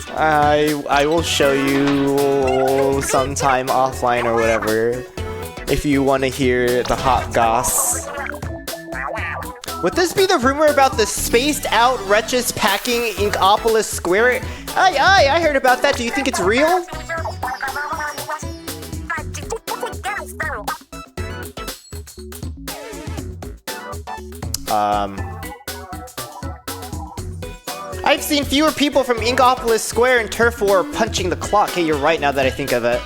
I will show you sometime offline or whatever if you want to hear the hot goss. Would this be the rumor about the spaced out wretches packing Inkopolis Square? I heard about that. Do you think it's real? I've seen fewer people from Inkopolis Square and Turf War punching the clock. Hey, you're right now that I think of it.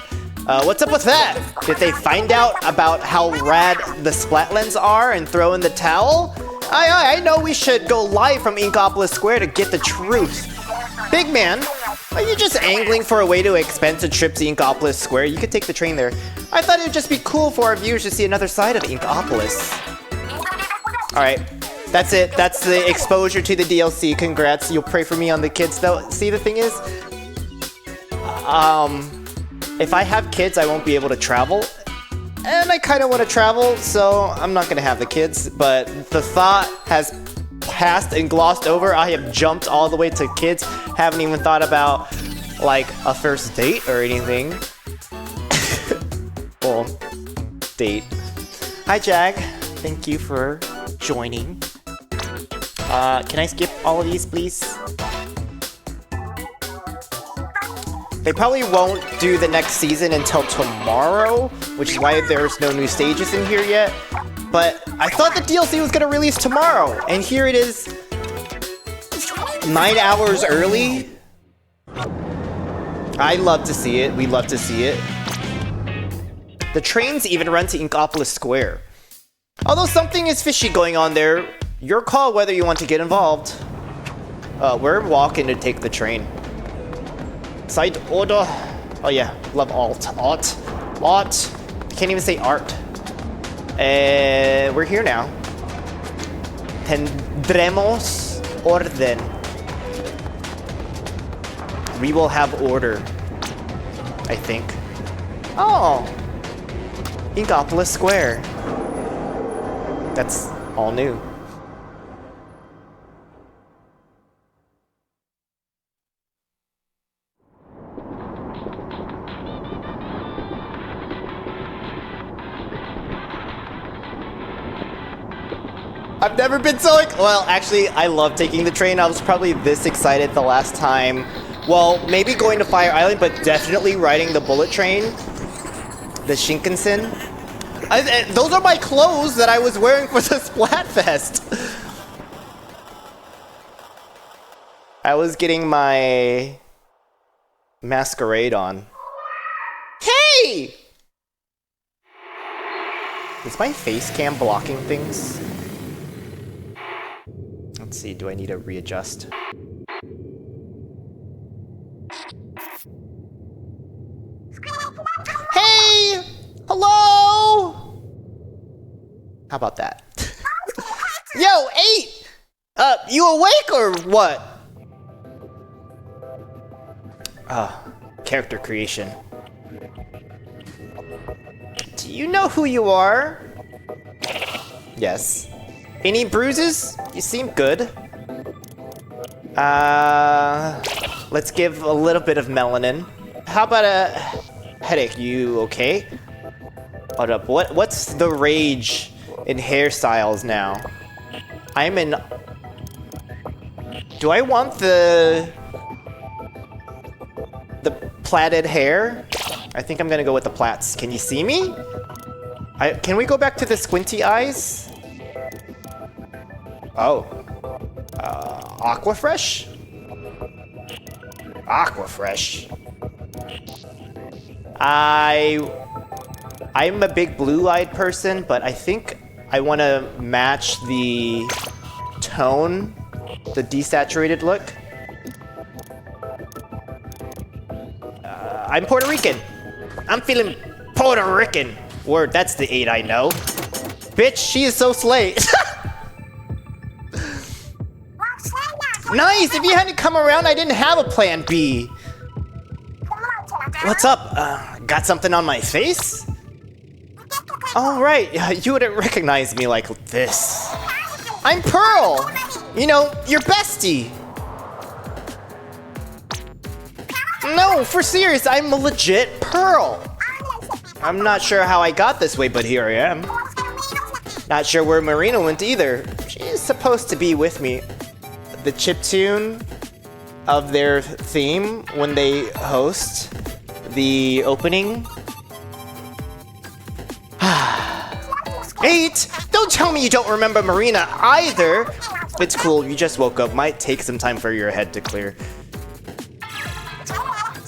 What's up with that? Did they find out about how rad the Splatlands are and throw in the towel? I know we should go live from Inkopolis Square to get the truth. Big man, are you just angling for a way to expense a trip to Inkopolis Square? You could take the train there. I thought it would just be cool for our viewers to see another side of Inkopolis. Alright, that's it. That's the exposure to the DLC. Congrats. You'll pray for me on the kids though. See, the thing is, if I have kids, I won't be able to travel. And I kind of want to travel, so I'm not going to have the kids. But the thought has passed and glossed over. I have jumped all the way to kids. Haven't even thought about, like, a first date or anything. Well, date. Hi, Jag. Thank you for joining. Can I skip all of these, please? They probably won't do the next season until tomorrow, which is why there's no new stages in here yet. But I thought the DLC was gonna release tomorrow, and here it is 9 hours early. I love to see it. We love to see it. The trains even run to Inkopolis Square. Although something is fishy going on there, your call whether you want to get involved. We're walking to take the train. Side order. Oh yeah, love alt. Can't even say art. We're here now. Tendremos orden. We will have order, I think. Oh, Inkopolis Square. That's all new. I've never been so well, actually, I love taking the train. I was probably this excited the last time. Well, maybe going to Fire Island, but definitely riding the bullet train. The Shinkansen. Those are my clothes that I was wearing for the Splatfest. I was getting my masquerade on. Hey! Is my face cam blocking things? Let's see, do I need to readjust? Hey! Hello! How about that? Yo, 8! You awake or what? Character creation. Do you know who you are? Yes. Any bruises? You seem good. Let's give a little bit of melanin. How about a headache? You okay? Hold up. What's the rage in hairstyles now? I'm in. Do I want the plaited hair? I think I'm gonna go with the plaits. Can you see me? Can we go back to the squinty eyes? Oh. Aquafresh? Aquafresh. I'm a big blue-eyed person, but I think I want to match the tone, the desaturated look. I'm Puerto Rican. I'm feeling Puerto Rican. Word, that's the 8 I know. Bitch, she is so slay. Nice! If you hadn't come around, I didn't have a plan B. What's up? Got something on my face? Oh, right. You wouldn't recognize me like this. I'm Pearl! You know, your bestie! No, for serious, I'm a legit Pearl. I'm not sure how I got this way, but here I am. Not sure where Marina went either. She's supposed to be with me. The chiptune of their theme when they host the opening. 8! Don't tell me you don't remember Marina either! It's cool, you just woke up. Might take some time for your head to clear.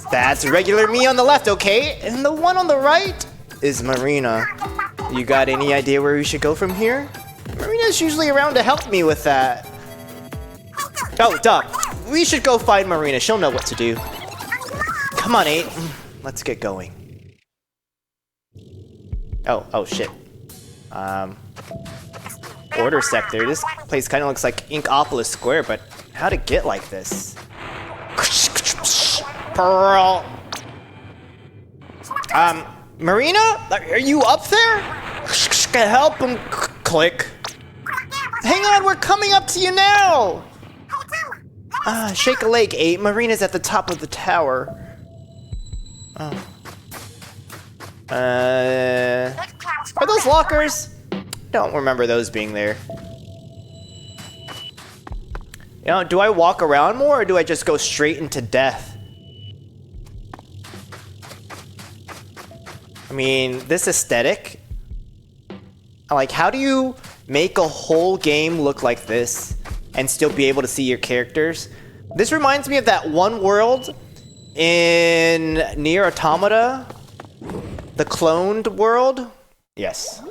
That's regular me on the left, okay? And the one on the right is Marina. You got any idea where we should go from here? Marina's usually around to help me with that. Oh, duh. We should go find Marina. She'll know what to do. Come on, 8. Let's get going. Oh shit. Order sector. This place kind of looks like Inkopolis Square, but how to get like this? Pearl. Marina? Are you up there? Help him. Click. Hang on, we're coming up to you now! Shake a leg, 8. Marina's at the top of the tower. Oh. Are those lockers? Don't remember those being there. You know, do I walk around more or do I just go straight into death? I mean, this aesthetic. Like, how do you make a whole game look like this and still be able to see your characters? This reminds me of that one world in Nier Automata, the cloned world. Yes,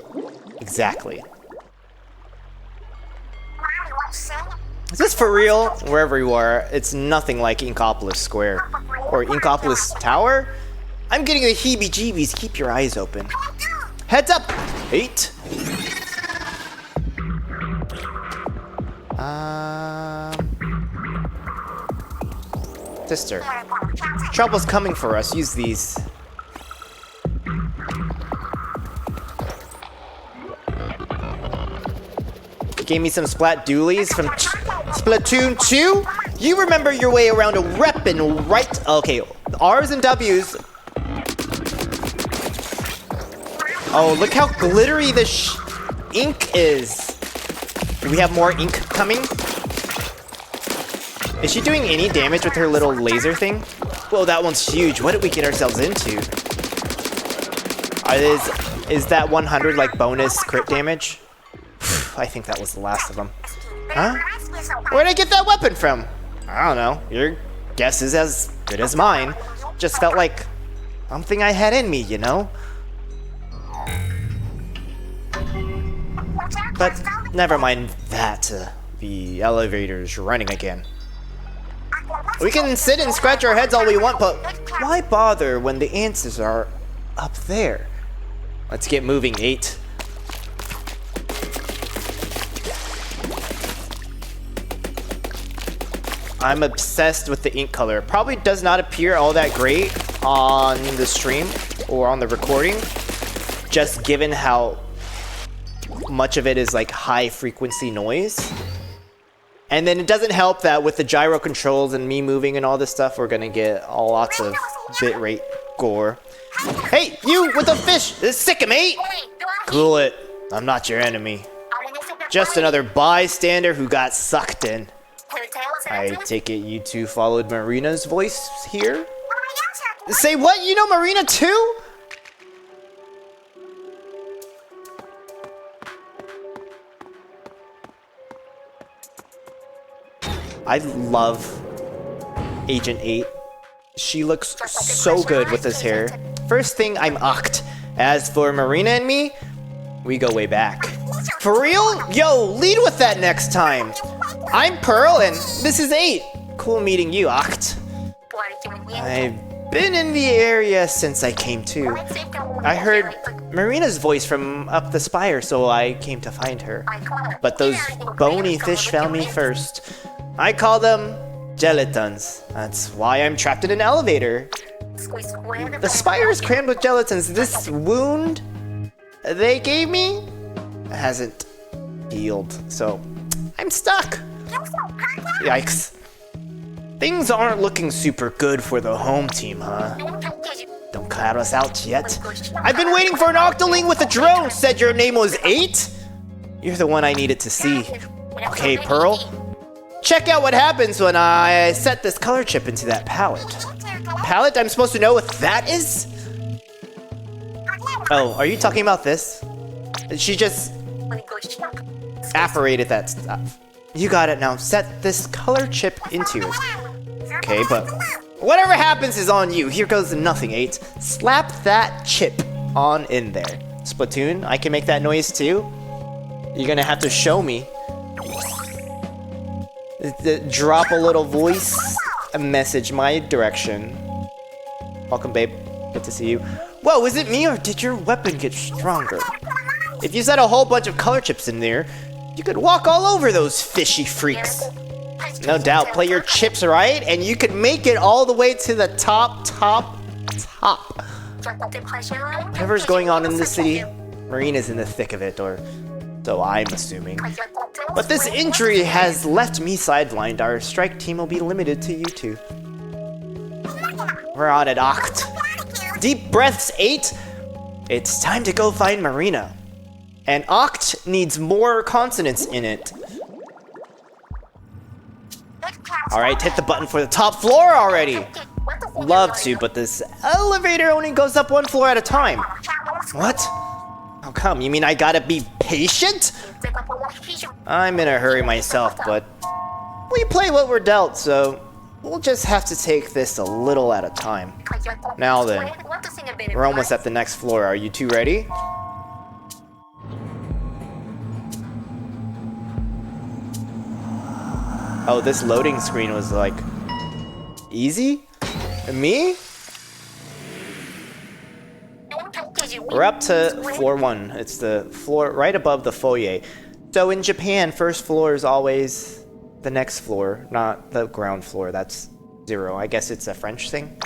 exactly. Is this for real? Wherever you are, it's nothing like Inkopolis Square or Inkopolis Tower. I'm getting the heebie-jeebies. Keep your eyes open. Heads up! 8. Sister. Trouble's coming for us. Use these. Gave me some splat doolies from Splatoon 2. You remember your way around a weapon, right? Okay, R's and W's. Oh, look how glittery this ink is. Do we have more ink coming? Is she doing any damage with her little laser thing? Whoa, that one's huge. What did we get ourselves into? Is that 100 like bonus crit damage? I think that was the last of them. Huh? Where'd I get that weapon from? I don't know. Your guess is as good as mine. Just felt like something I had in me, you know? But never mind that. The elevator's running again. We can sit and scratch our heads all we want, but why bother when the answers are up there? Let's get moving, 8. I'm obsessed with the ink color. Probably does not appear all that great on the stream or on the recording, just given how much of it is like high frequency noise. And then it doesn't help that with the gyro controls and me moving and all this stuff, we're gonna get lots of bitrate gore. Hey, you with the fish! Sick him, 8! Cool it. I'm not your enemy. Just another bystander who got sucked in. I take it you two followed Marina's voice here? Say what? You know Marina too? I love Agent 8. She looks so good with this hair. First thing, I'm Oct. As for Marina and me, we go way back. For real? Yo, lead with that next time. I'm Pearl and this is 8. Cool meeting you, Oct. I've been in the area since I came to. I heard Marina's voice from up the spire, so I came to find her. But those bony fish found me first. I call them gelatons. That's why I'm trapped in an elevator. The spire is crammed with gelatons. This wound they gave me hasn't healed, so I'm stuck. Yikes. Things aren't looking super good for the home team, huh? Don't count us out yet. I've been waiting for an Octoling with a drone. Said your name was 8? You're the one I needed to see. Okay, Pearl. Check out what happens when I set this color chip into that palette. Palette? I'm supposed to know what that is? Oh, are you talking about this? She just apparated that stuff. You got it now. Set this color chip into it. Okay, but whatever happens is on you. Here goes nothing, 8. Slap that chip on in there. Splatoon, I can make that noise too. You're gonna have to show me. Drop a little voice, a message my direction. Welcome, babe. Good to see you. Whoa, is it me or did your weapon get stronger? If you set a whole bunch of color chips in there, you could walk all over those fishy freaks. No doubt, play your chips right, and you could make it all the way to the top. Whatever's going on in the city, Marina's in the thick of it, or so I'm assuming. But this injury has left me sidelined. Our strike team will be limited to you two. We're on it, Oct. Deep breaths, 8. It's time to go find Marina. And Oct needs more consonants in it. Alright, hit the button for the top floor already. Love to, but this elevator only goes up 1 floor at a time. What? How come? You mean I gotta be patient? I'm in a hurry myself, but we play what we're dealt, so we'll just have to take this a little at a time. Now then, we're almost at the next floor. Are you two ready? Oh, this loading screen was like easy? Me? We're up to floor 1. It's the floor right above the foyer. So in Japan, first floor is always the next floor, not the ground floor. That's 0. I guess it's a French thing.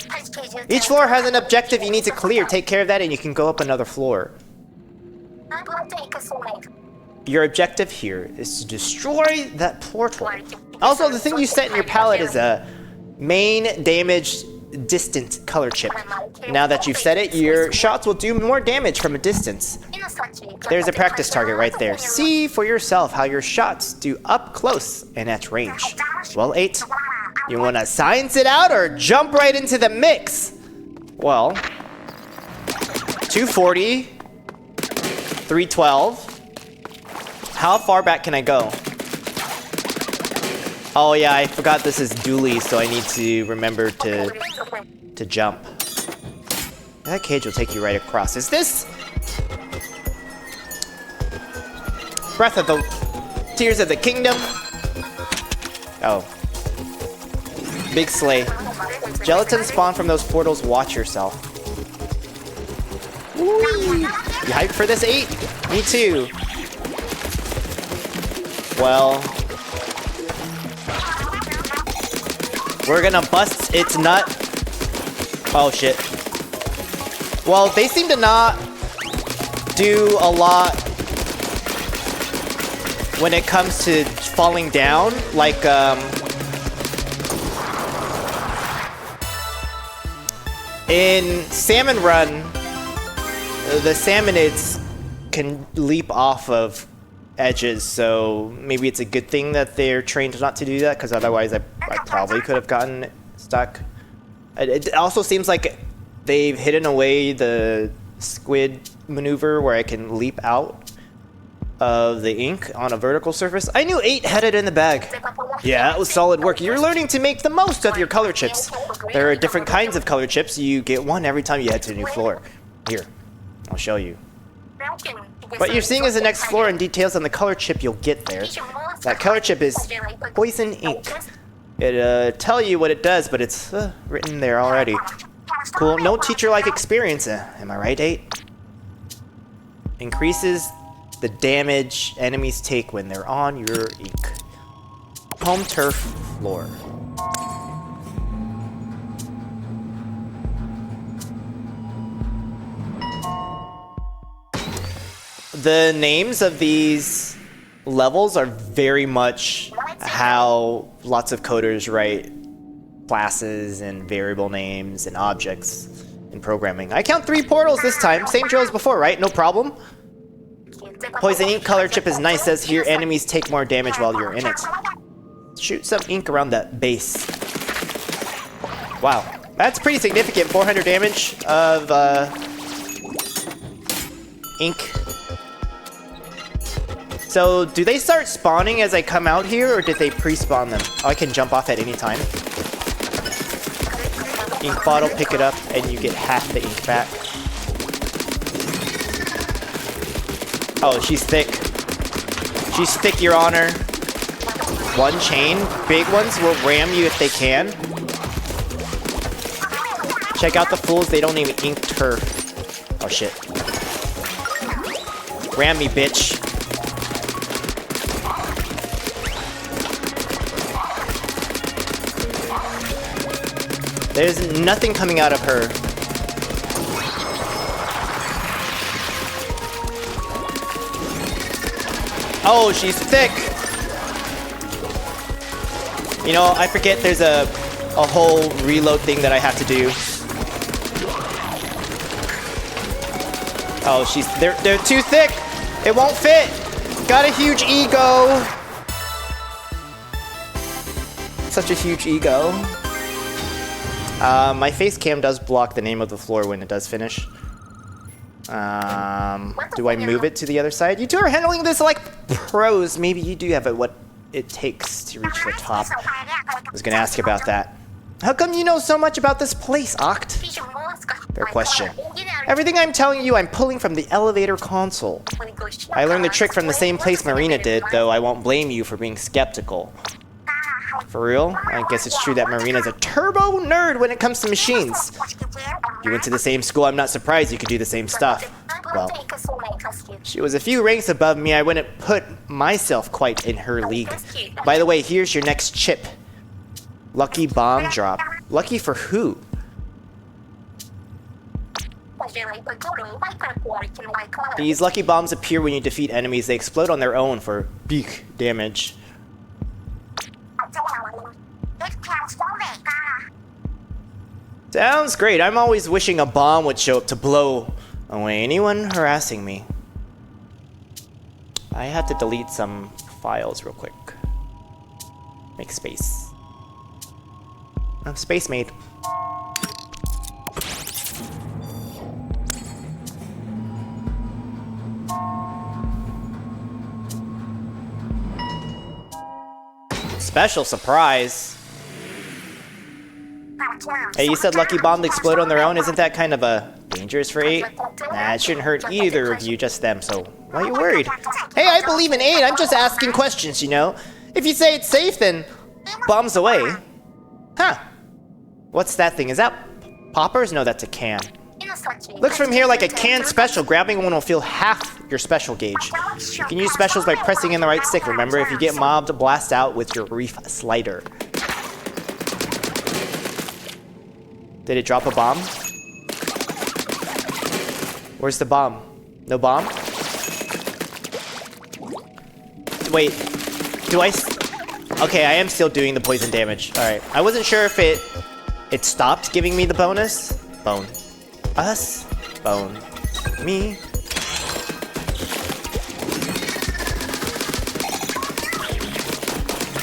Each floor has an objective you need to clear. Take care of that and you can go up another floor. Your objective here is to destroy that portal. Also, the thing you set in your palette is a main damage distant color chip. Now that you've set it, your shots will do more damage from a distance. There's a practice target right there. See for yourself how your shots do up close and at range. Well, 8, you want to science it out or jump right into the mix? Well, 240, 312. How far back can I go? Oh yeah, I forgot this is dually, so I need to remember to jump. That cage will take you right across. Is this Breath of the Tears of the Kingdom? Oh. Big sleigh. Gelatin spawn from those portals. Watch yourself. Woo! You hyped for this, 8? Me too. Well, we're gonna bust its nut. Oh shit. Well, they seem to not do a lot when it comes to falling down. Like, in Salmon Run, the salmonids can leap off of edges, so maybe it's a good thing that they're trained not to do that, because otherwise I probably could have gotten stuck. It also seems like they've hidden away the squid maneuver where I can leap out of the ink on a vertical surface. I knew 8 had it in the bag. Yeah, that was solid work. You're learning to make the most of your color chips. There are different kinds of color chips. You get one every time you head to a new floor. Here, I'll show you. What you're seeing is the next floor and details on the color chip you'll get there. That color chip is poison ink. It'll tell you what it does, but it's written there already. Cool, no teacher-like experience, am I right, 8? Increases the damage enemies take when they're on your ink. Home turf floor. The names of these levels are very much how lots of coders write classes and variable names and objects in programming. I count 3 portals this time. Same drill as before, right? No problem. Poison ink color chip is nice. Says here enemies take more damage while you're in it. Shoot some ink around that base. Wow. That's pretty significant. 400 damage of ink. So, do they start spawning as I come out here, or did they pre-spawn them? Oh, I can jump off at any time. Ink bottle, pick it up, and you get half the ink back. Oh, she's thick. She's thick, Your Honor. 1 chain. Big ones will ram you if they can. Check out the fools, they don't even ink her. Oh, shit. Ram me, bitch. There's nothing coming out of her. Oh, she's thick. You know, I forget there's a whole reload thing that I have to do. Oh, they're too thick. It won't fit. Got a huge ego. Such a huge ego. My face cam does block the name of the floor when it does finish. Do I move it to the other side? You two are handling this like pros. Maybe you do have what it takes to reach the top. I was gonna ask about that. How come you know so much about this place, Oct? Fair question. Everything I'm telling you, I'm pulling from the elevator console. I learned the trick from the same place Marina did, though I won't blame you for being skeptical. For real? I guess it's true that Marina's a turbo nerd when it comes to machines. You went to the same school, I'm not surprised you could do the same stuff. Well, she was a few ranks above me, I wouldn't put myself quite in her league. By the way, here's your next chip. Lucky bomb drop. Lucky for who? These lucky bombs appear when you defeat enemies. They explode on their own for big damage. Sounds great. I'm always wishing a bomb would show up to blow away anyone harassing me. I have to delete some files real quick. Make space. Oh, space made. Special surprise. Hey, you said lucky bombs explode on their own. Isn't that kind of dangerous for 8? Nah, it shouldn't hurt either of you, just them, so why are you worried? Hey, I believe in 8. I'm just asking questions, you know? If you say it's safe, then bombs away. Huh. What's that thing? Is that poppers? No, that's a can. Looks from here like a can special. Grabbing one will fill half your special gauge. You can use specials by pressing in the right stick. Remember, if you get mobbed, blast out with your reef slider. Did it drop a bomb? Where's the bomb? No bomb? Wait, do I... Okay, I am still doing the poison damage. Alright, I wasn't sure if it stopped giving me the bonus. Bone. Us. Bone. Me.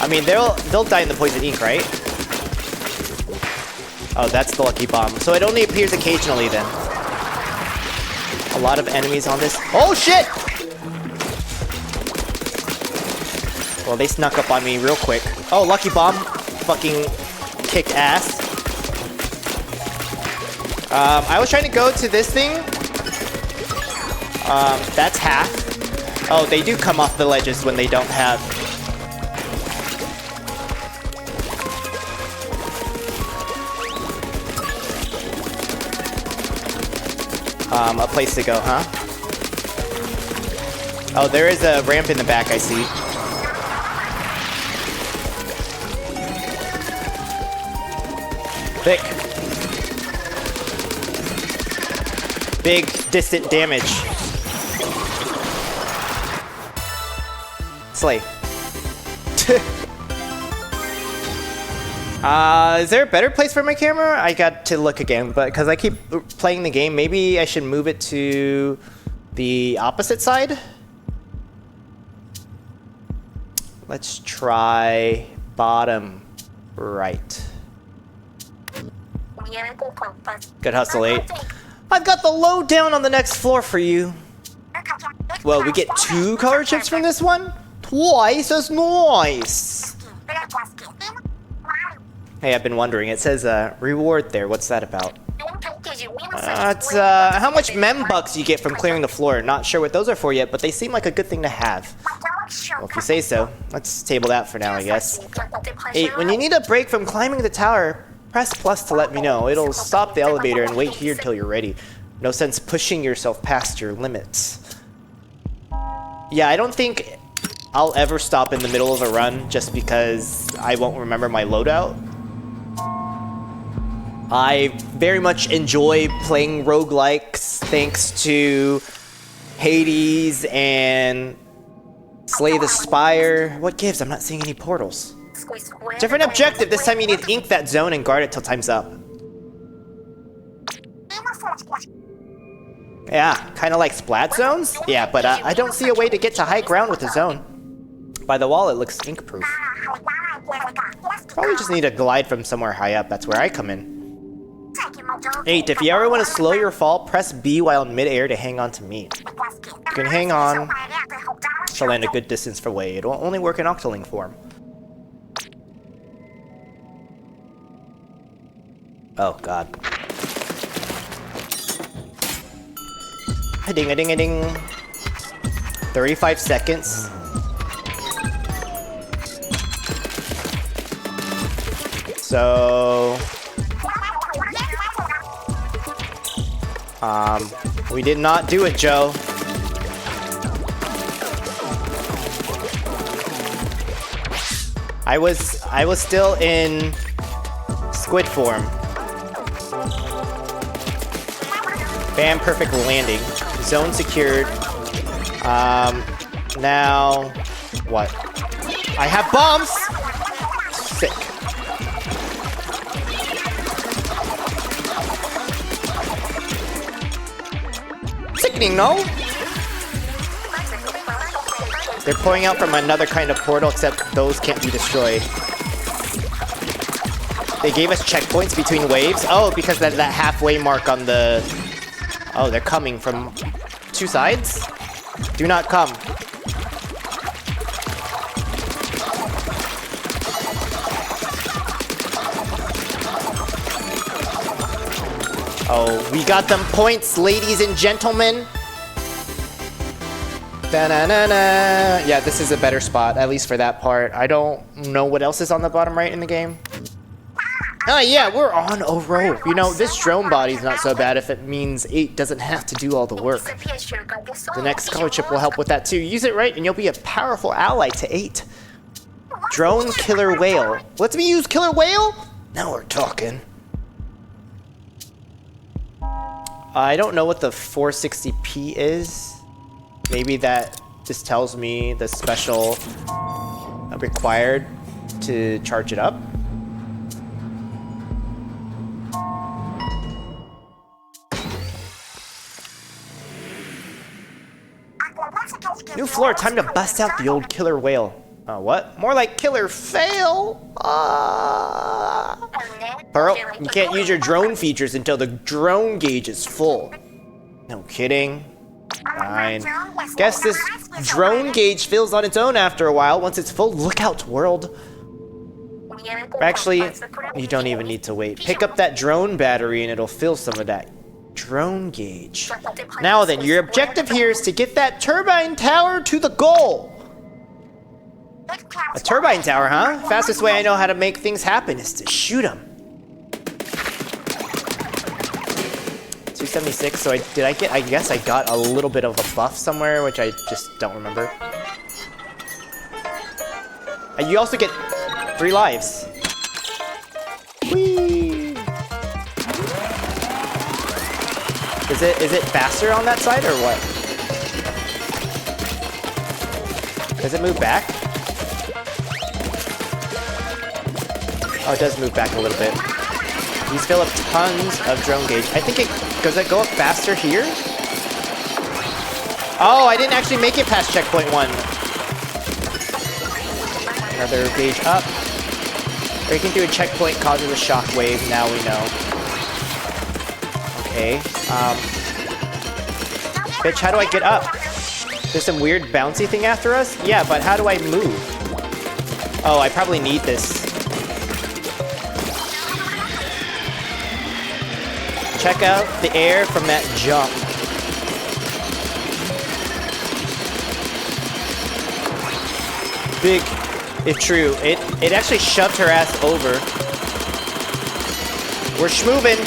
I mean, they'll die in the poison ink, right? Oh, that's the lucky bomb. So it only appears occasionally then. A lot of enemies on this. Oh, shit! Well, they snuck up on me real quick. Oh, lucky bomb. Fucking kicked ass. I was trying to go to this thing. That's half. Oh, they do come off the ledges when they don't have... a place to go, huh? Oh, there is a ramp in the back, I see. Thick. Big, distant damage. Slay. Is there a better place for my camera? I got to look again, but because I keep playing the game, maybe I should move it to the opposite side. Let's try bottom right. Good hustle, 8. I've got the lowdown on the next floor for you. Well, we get 2 color chips from this one? Twice as nice. Hey, I've been wondering. It says reward there. What's that about? It's how much membucks you get from clearing the floor. Not sure what those are for yet, but they seem like a good thing to have. Well, if you say so. Let's table that for now, I guess. 8. When you need a break from climbing the tower, press plus to let me know. It'll stop the elevator and wait here until you're ready. No sense pushing yourself past your limits. Yeah, I don't think I'll ever stop in the middle of a run just because I won't remember my loadout. I very much enjoy playing roguelikes thanks to Hades and Slay the Spire. What gives? I'm not seeing any portals. Different objective. This time you need to ink that zone and guard it till time's up. Yeah, kind of like splat zones? Yeah, but I don't see a way to get to high ground with the zone. By the wall, it looks ink-proof. Probably just need to glide from somewhere high up. That's where I come in. 8. If you ever want to slow your fall, press B while in mid-air to hang on to me. You can hang on to land a good distance away. It will only work in Octoling form. Oh, God. Ding-a-ding-a-ding. 35 seconds. So... we did not do it, Joe. I was still in squid form. Bam, perfect landing. Zone secured. Now what? I have bombs. Sick. Sickening, no? They're pouring out from another kind of portal, except those can't be destroyed. They gave us checkpoints between waves. Oh, because that halfway mark on the... Oh, they're coming from 2 sides? Do not come. Oh, we got them points, ladies and gentlemen. Da-na-na-na. Yeah, this is a better spot, at least for that part. I don't know what else is on the bottom right in the game. Oh yeah, we're on a rope. You know, this drone body's not so bad if it means 8 doesn't have to do all the work. The next color chip will help with that too. Use it right and you'll be a powerful ally to 8. Drone Killer Whale. Lets me use Killer Whale? Now we're talking. I don't know what the 460p is. Maybe that just tells me the special required to charge it up. New floor, time to bust out the old killer whale. What? More like killer fail? Pearl, you can't use your drone features until the drone gauge is full. No kidding. Fine. Guess this drone gauge fills on its own after a while. Once it's full, look out, world. Actually, you don't even need to wait. Pick up that drone battery and it'll fill some of that drone gauge. Now then, your objective here is to get that turbine tower to the goal. A turbine tower, huh? Fastest way I know how to make things happen is to shoot them. 276, so I guess I got a little bit of a buff somewhere, which I just don't remember. And you also get 3 lives. Whee! Is it faster on that side or what? Does it move back? Oh, it does move back a little bit. These fill up tons of drone gauge. I think does it go up faster here? Oh, I didn't actually make it past checkpoint 1. Another gauge up. Breaking through a checkpoint causes a shockwave. Now we know. Okay. Bitch, how do I get up? There's some weird bouncy thing after us? Yeah, but how do I move? Oh, I probably need this. Check out the air from that jump. Big, if true. It actually shoved her ass over. We're schmoovin'.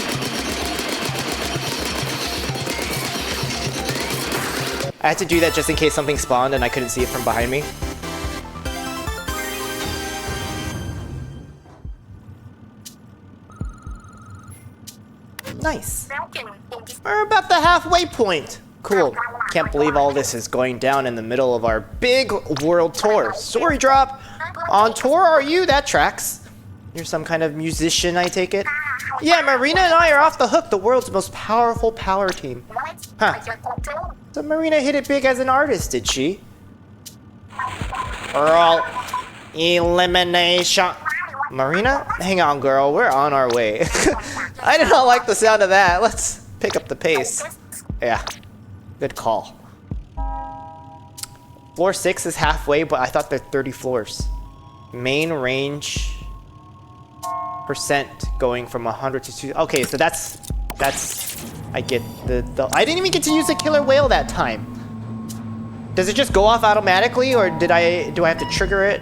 I had to do that just in case something spawned and I couldn't see it from behind me. Nice. We're about the halfway point. Cool. Can't believe all this is going down in the middle of our big world tour. Story drop. On tour are you? That tracks. You're some kind of musician, I take it? Yeah, Marina and I are off the hook. The world's most powerful power team. Huh. So Marina hit it big as an artist, did she? Pearl elimination. Marina? Hang on, girl. We're on our way. I did not like the sound of that. Let's pick up the pace. Yeah. Good call. Floor 6 is halfway, but I thought they're 30 floors. Main range percent going from 100 to 2. Okay, so that's I get the I didn't even get to use the killer whale that time. Does it just go off automatically, or do I have to trigger it?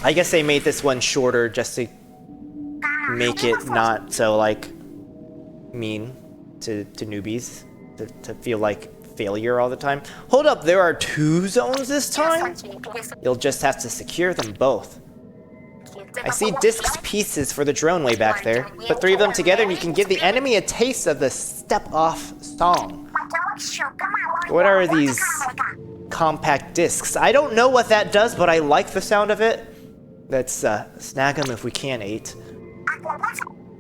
I guess they made this one shorter just to make it not so like mean to newbies to feel like failure all the time. Hold up, there are 2 zones this time? You'll just have to secure them both. I see disc pieces for the drone way back there. Put 3 of them together and you can give the enemy a taste of the step-off song. What are these compact discs? I don't know what that does, but I like the sound of it. Let's snag them if we can, 8.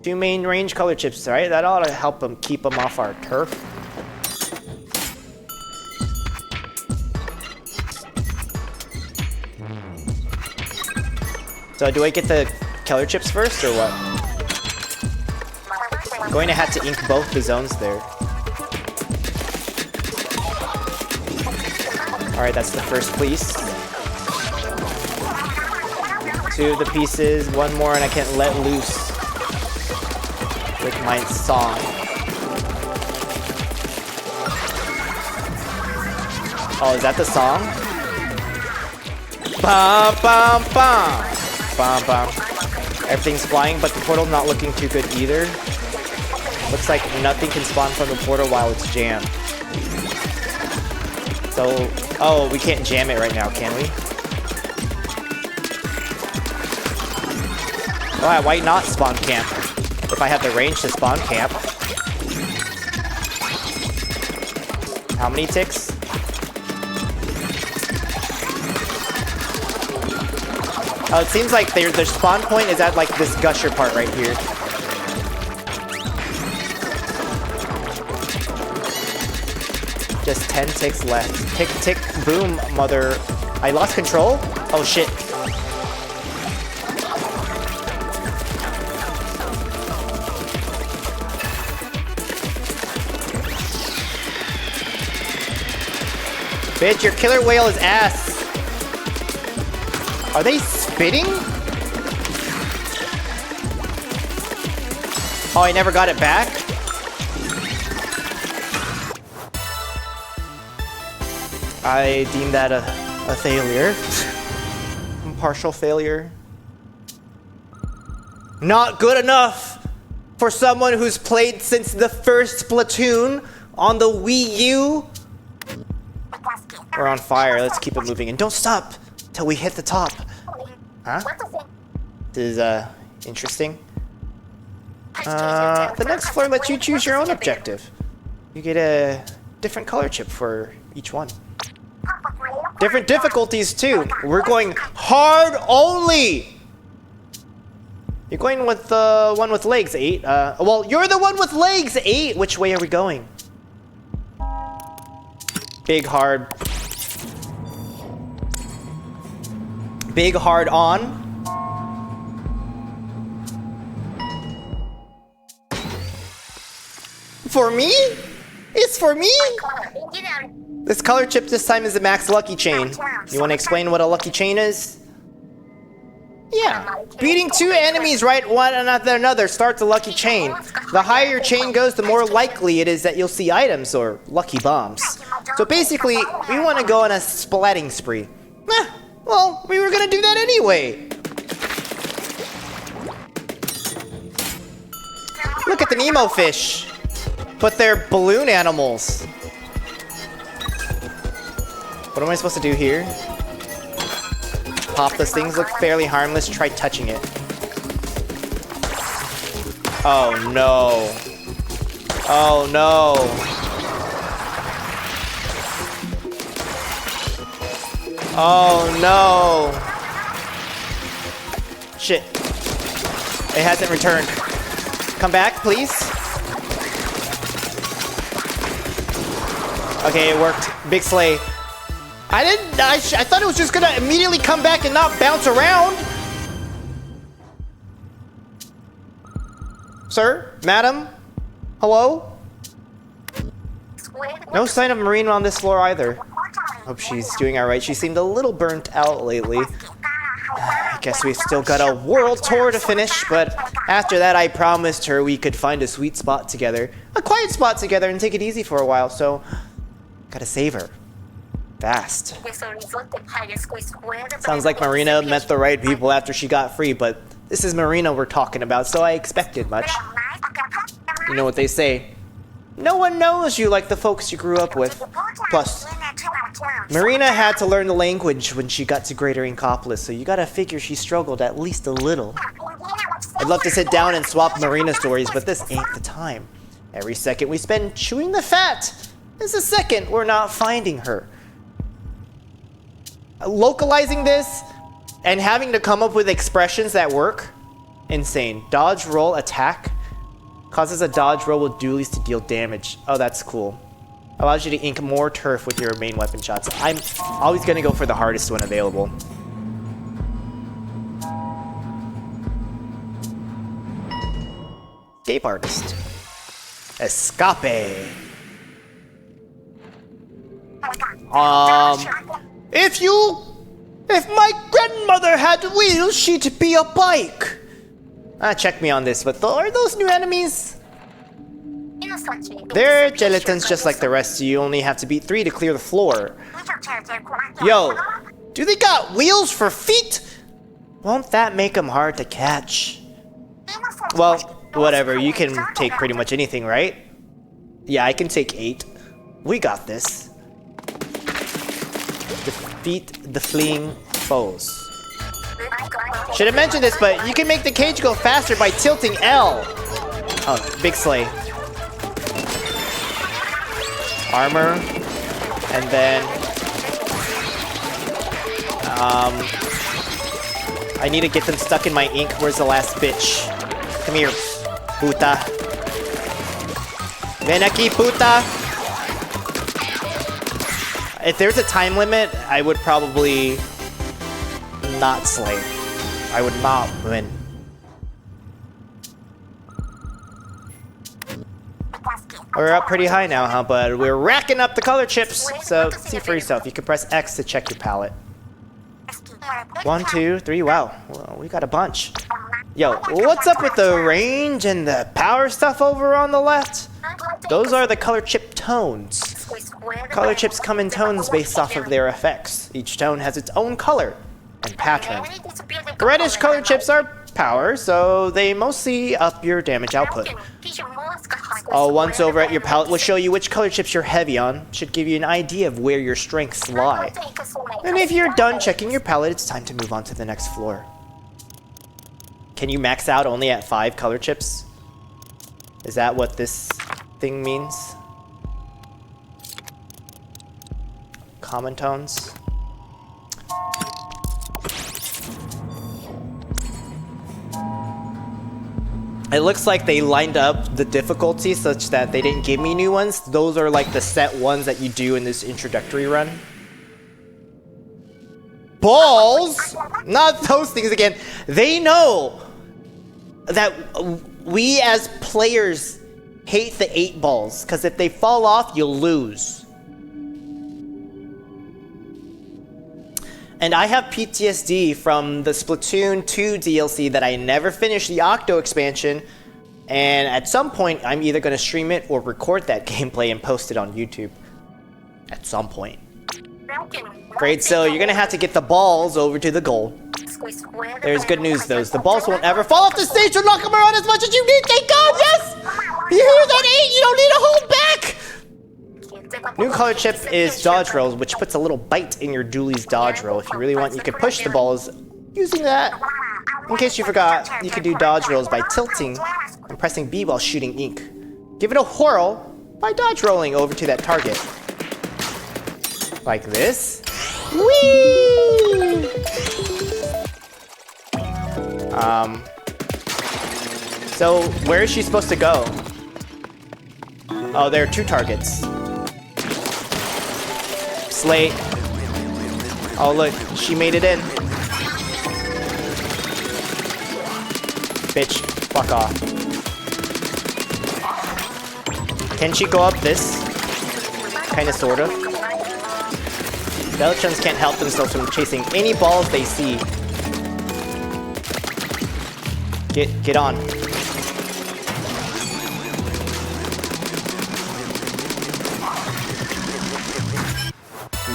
2 main range color chips, right? That ought to help them keep them off our turf. So do I get the color chips first, or what? I'm going to have to ink both the zones there. Alright, that's the first piece. 2 of the pieces, 1 more, and I can't let loose with my song. Oh, is that the song? Bum, bum, bum. Bum, bum. Everything's flying, but the portal's not looking too good either. Looks like nothing can spawn from the portal while it's jammed. So, oh, we can't jam it right now, can we? Why not spawn camp? If I have the range to spawn camp. How many ticks? Oh, it seems like their spawn point is at like this gusher part right here. Just 10 ticks left. Tick, tick, boom, mother. I lost control? Oh, shit. Bitch, your killer whale is ass. Are they spitting? Oh, I never got it back? I deem that a failure. Partial failure. Not good enough for someone who's played since the first Splatoon on the Wii U. We're on fire. Let's keep it moving. And don't stop till we hit the top. Huh? This is, interesting. The next floor lets you choose your own objective. You get a different color chip for each one. Different difficulties, too. We're going hard only! You're going with the one with legs, 8. Well, you're the one with legs, 8. Which way are we going? Big hard. Big hard on. For me? It's for me? This color chip this time is a max lucky chain. You want to explain what a lucky chain is? Yeah. Beating 2 enemies right one after another starts a lucky chain. The higher your chain goes, the more likely it is that you'll see items or lucky bombs. So basically, we want to go on a splatting spree. Well, we were going to do that anyway. Look at the Nemo fish. But they're balloon animals. What am I supposed to do here? Pop those things, look fairly harmless. Try touching it. Oh no. Oh no. Oh no. Shit. It hasn't returned. Come back, please. Okay, it worked. Big slay. I thought it was just gonna immediately come back and not bounce around. Sir? Madam? Hello? No sign of Marina on this floor either. Hope she's doing alright. She seemed a little burnt out lately. I guess we've still got a world tour to finish, but after that I promised her we could find a sweet spot together. A quiet spot together and take it easy for a while, so gotta save her. Fast. Sounds like Marina met the right people after she got free, but this is Marina we're talking about, so I expected much. You know what they say. No one knows you like the folks you grew up with. Plus, Marina had to learn the language when she got to Greater Inkopolis, so you gotta figure she struggled at least a little. I'd love to sit down and swap Marina stories, but this ain't the time. Every second we spend chewing the fat is a second we're not finding her. Localizing this and having to come up with expressions that work, insane. Dodge, roll, attack. Causes a dodge roll with dualies to deal damage. Oh, that's cool. Allows you to ink more turf with your main weapon shots. I'm always gonna go for the hardest one available. Escape artist. Escape. If my grandmother had wheels, she'd be a bike. Check me on this, but are those new enemies? They're gelatins just like the rest of you, only have to beat 3 to clear the floor. Yo, do they got wheels for feet? Won't that make them hard to catch? Well, whatever, you can take pretty much anything, right? Yeah, I can take 8. We got this. Defeat the fleeing foes. Should have mentioned this, but you can make the cage go faster by tilting L. Oh, big slay. Armor. And then... I need to get them stuck in my ink. Where's the last bitch? Come here, puta. Ven aquí, puta. If there's a time limit, I would probably not slay. I would not win. We're up pretty high now, huh? But we're racking up the color chips. So see for yourself. You can press X to check your palette. 1, 2, 3. Wow, well, we got a bunch. Yo, what's up with the range and the power stuff over on the left? Those are the color chip tones. Color chips come in tones based off of their effects. Each tone has its own color and pattern. Reddish color chips are power, so they mostly up your damage output. Once over at your palette, we'll show you which color chips you're heavy on. Should give you an idea of where your strengths lie. And if you're done checking your palette, it's time to move on to the next floor. Can you max out only at 5 color chips? Is that what this thing means? Common tones. It looks like they lined up the difficulty such that they didn't give me new ones. Those are like the set ones that you do in this introductory run. Balls! Not those things again. They know that we as players hate the 8 balls, because if they fall off, you'll lose. And I have PTSD from the Splatoon 2 DLC that I never finished the Octo expansion, and at some point I'm either going to stream it or record that gameplay and post it on YouTube. At some point. Great, so you're going to have to get the balls over to the goal. There's good news though, the balls won't ever fall off the stage or knock them around as much as you need, thank God, yes! You hear that, 8? You don't need to hold back! New color chip is dodge rolls, which puts a little bite in your dually's dodge roll. If you really want, you could push the balls using that. In case you forgot, you could do dodge rolls by tilting and pressing B while shooting ink. Give it a whirl by dodge rolling over to that target. Like this. Whee! So where is she supposed to go? Oh, there are 2 targets. Slate. Oh look, she made it in. Bitch, fuck off. Can she go up this? Kinda, sorta. The Octarians can't help themselves from chasing any balls they see. Get on.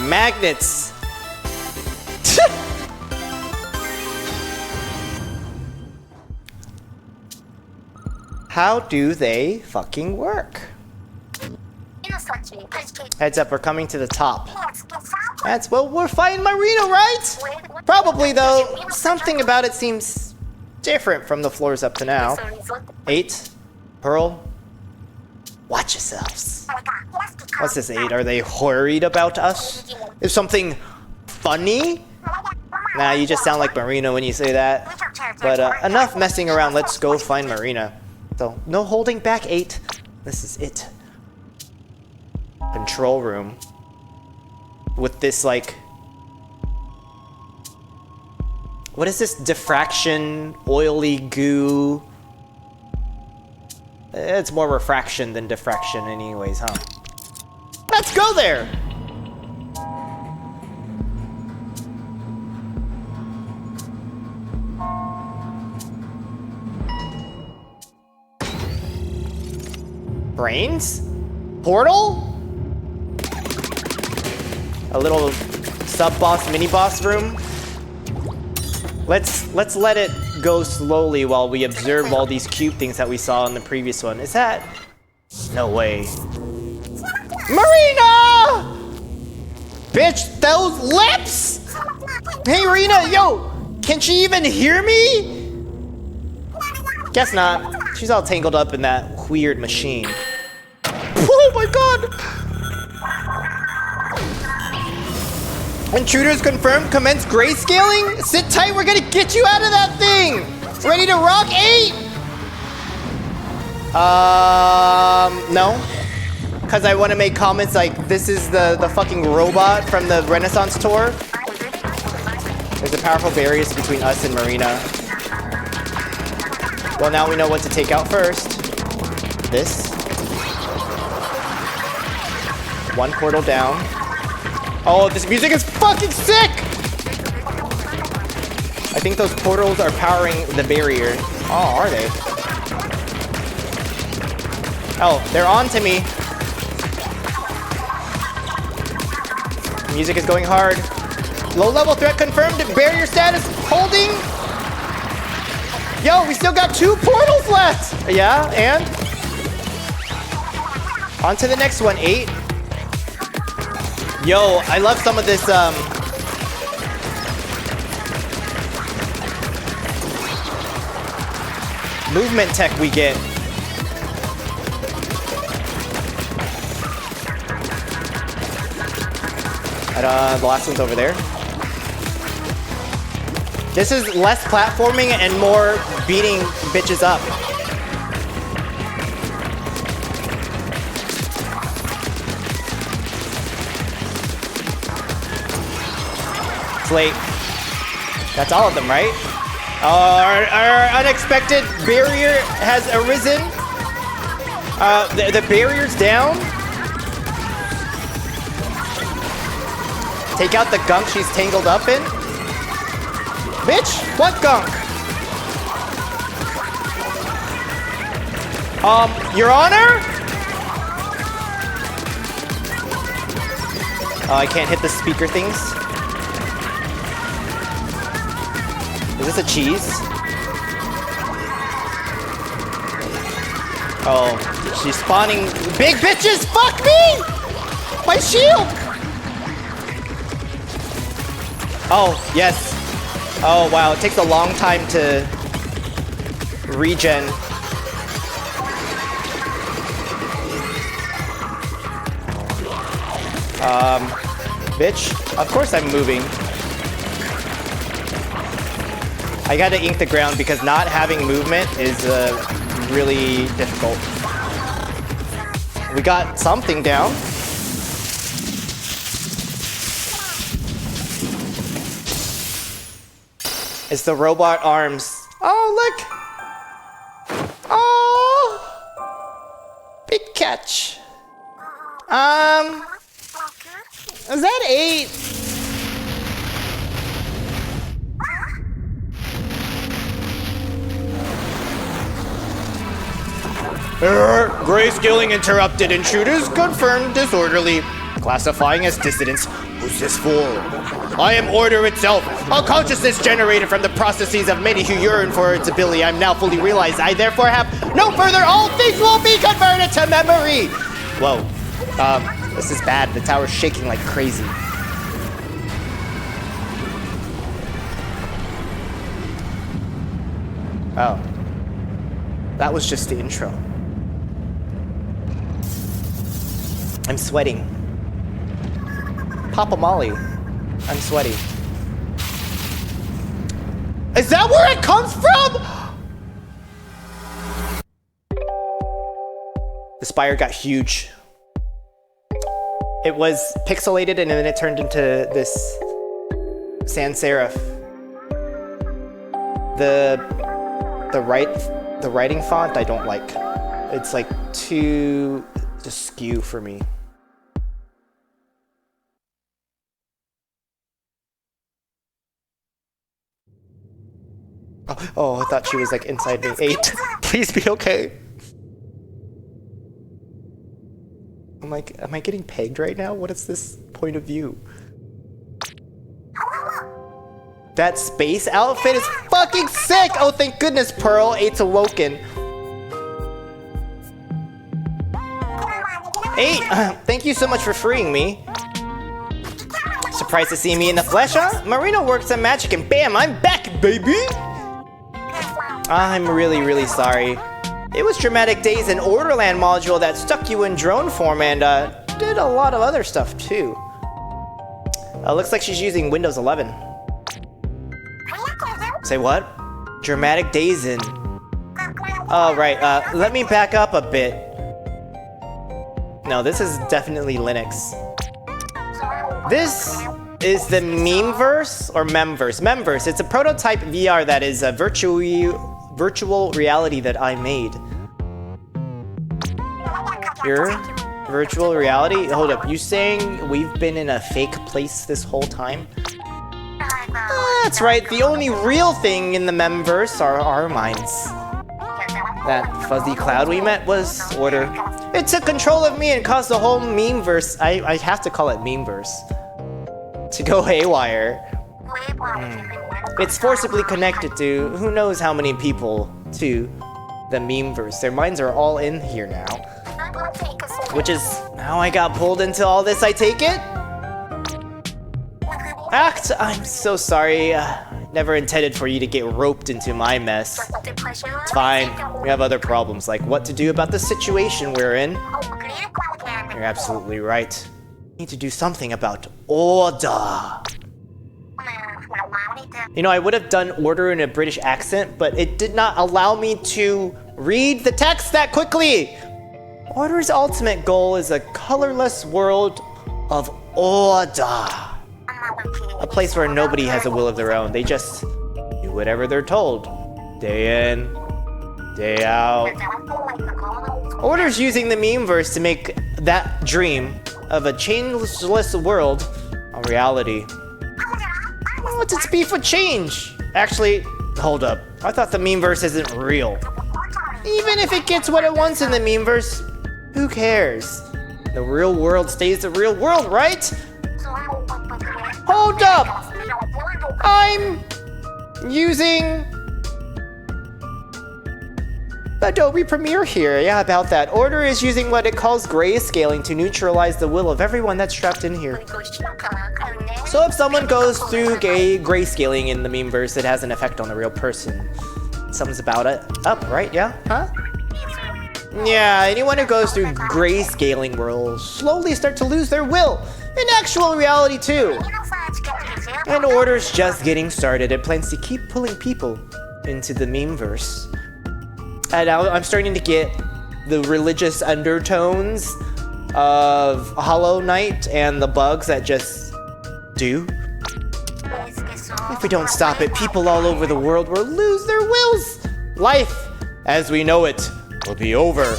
Magnets. How do they fucking work? Heads up, we're coming to the top. That's, well, we're fighting Marina, right? Probably, though. Something about it seems different from the floors up to now. 8. Pearl. Watch yourselves. What's this, 8? Are they worried about us? Is something funny? Nah, you just sound like Marina when you say that. But enough messing around, let's go find Marina. So, no holding back, 8. This is it. Control room. With this, like... What is this? Diffraction, oily goo... It's more refraction than diffraction anyways, huh? Let's go there! Brains? Portal? A little sub-boss, mini-boss room? Let's let it go slowly while we observe all these cute things that we saw in the previous one. Is that... No way. Marina! Bitch, those lips! Hey, Marina, yo! Can she even hear me? Guess not. She's all tangled up in that weird machine. Oh my god! Intruders confirmed, commence grayscaling? Sit tight, we're gonna get you out of that thing! Ready to rock, 8? No. Because I want to make comments like, this is the fucking robot from the Renaissance tour. There's a powerful barrier between us and Marina. Well, now we know what to take out first. This. 1 portal down. Oh, this music is fucking sick! I think those portals are powering the barrier. Oh, are they? Oh, they're on to me. Music is going hard. Low level threat confirmed. Barrier status holding. Yo, we still got 2 portals left. Yeah, and? On to the next one, 8. Yo, I love some of this, movement tech we get. The last one's over there. This is less platforming and more beating bitches up. It's late. That's all of them, right? Our unexpected barrier has arisen. The barrier's down. Take out the gunk she's tangled up in. Bitch, what gunk? Your Honor? Oh, I can't hit the speaker things. Is this a cheese? Oh, she's spawning big bitches! Fuck me! My shield! Oh, yes. Oh, wow, it takes a long time to regen. Bitch, of course I'm moving. I gotta ink the ground because not having movement is really difficult. We got something down. It's the robot arms. Oh, look! Oh! Big catch. Is that 8? Error! Grayscaling interrupted. Intruders confirmed disorderly. Classifying as dissidents. Who's this for? I am order itself. A consciousness generated from the processes of many who yearn for its ability. I'm now fully realized. I therefore have no further. All things will be converted to memory. Whoa. This is bad. The tower's shaking like crazy. Oh. That was just the intro. I'm sweating. Papa Molly. I'm sweaty. Is that where it comes from? The spire got huge. It was pixelated and then it turned into this sans serif. The writing font I don't like. It's like too askew for me. Oh, I thought she was like inside me. 8. Please be okay. Am I getting pegged right now? What is this point of view? That space outfit is fucking sick! Oh, thank goodness, Pearl. 8's awoken. 8, thank you so much for freeing me. Surprised to see me in the flesh, huh? Marina works some magic and bam, I'm back, baby! I'm really, really sorry. It was Dramatic Days and Orderland module that stuck you in drone form and did a lot of other stuff too. Looks like she's using Windows 11. Say what? Dramatic Days in. Oh, right. Let me back up a bit. No, this is definitely Linux. This is the Memeverse or Memverse. Memverse. It's a prototype VR that is a virtual reality that I made. Your virtual reality? Hold up. You saying we've been in a fake place this whole time? That's right. The only real thing in the Memverse are our minds. That fuzzy cloud we met was Order. It took control of me and caused the whole Memeverse, I have to call it Memeverse, to go haywire. It's forcibly connected to who knows how many people to the Memeverse. Their minds are all in here now. Which is how I got pulled into all this, I take it? I'm so sorry. Never intended for you to get roped into my mess. It's fine. We have other problems, like what to do about the situation we're in. You're absolutely right. We need to do something about order. You know, I would have done order in a British accent, but it did not allow me to read the text that quickly. Order's ultimate goal is a colorless world of order. A place where nobody has a will of their own. They just do whatever they're told. Day in, day out. Order's using the memeverse to make that dream of a changeless world a reality. What's its beef with change? Actually, hold up. I thought the memeverse isn't real. Even if it gets what it wants in the memeverse, who cares? The real world stays the real world, right? Hold up! I'm using Adobe Premiere here. Yeah, about that. Order is using what it calls grayscaling to neutralize the will of everyone that's trapped in here. So if someone goes through grayscaling in the memeverse, it has an effect on the real person. Something's about it. Up, right? Yeah? Huh? Yeah, anyone who goes through grayscaling will slowly start to lose their will. In actual reality, too. And Order's just getting started. It plans to keep pulling people into the memeverse. And now I'm starting to get the religious undertones of Hollow Knight and the bugs that just do. If we don't stop it, people all over the world will lose their wills. Life, as we know it, will be over.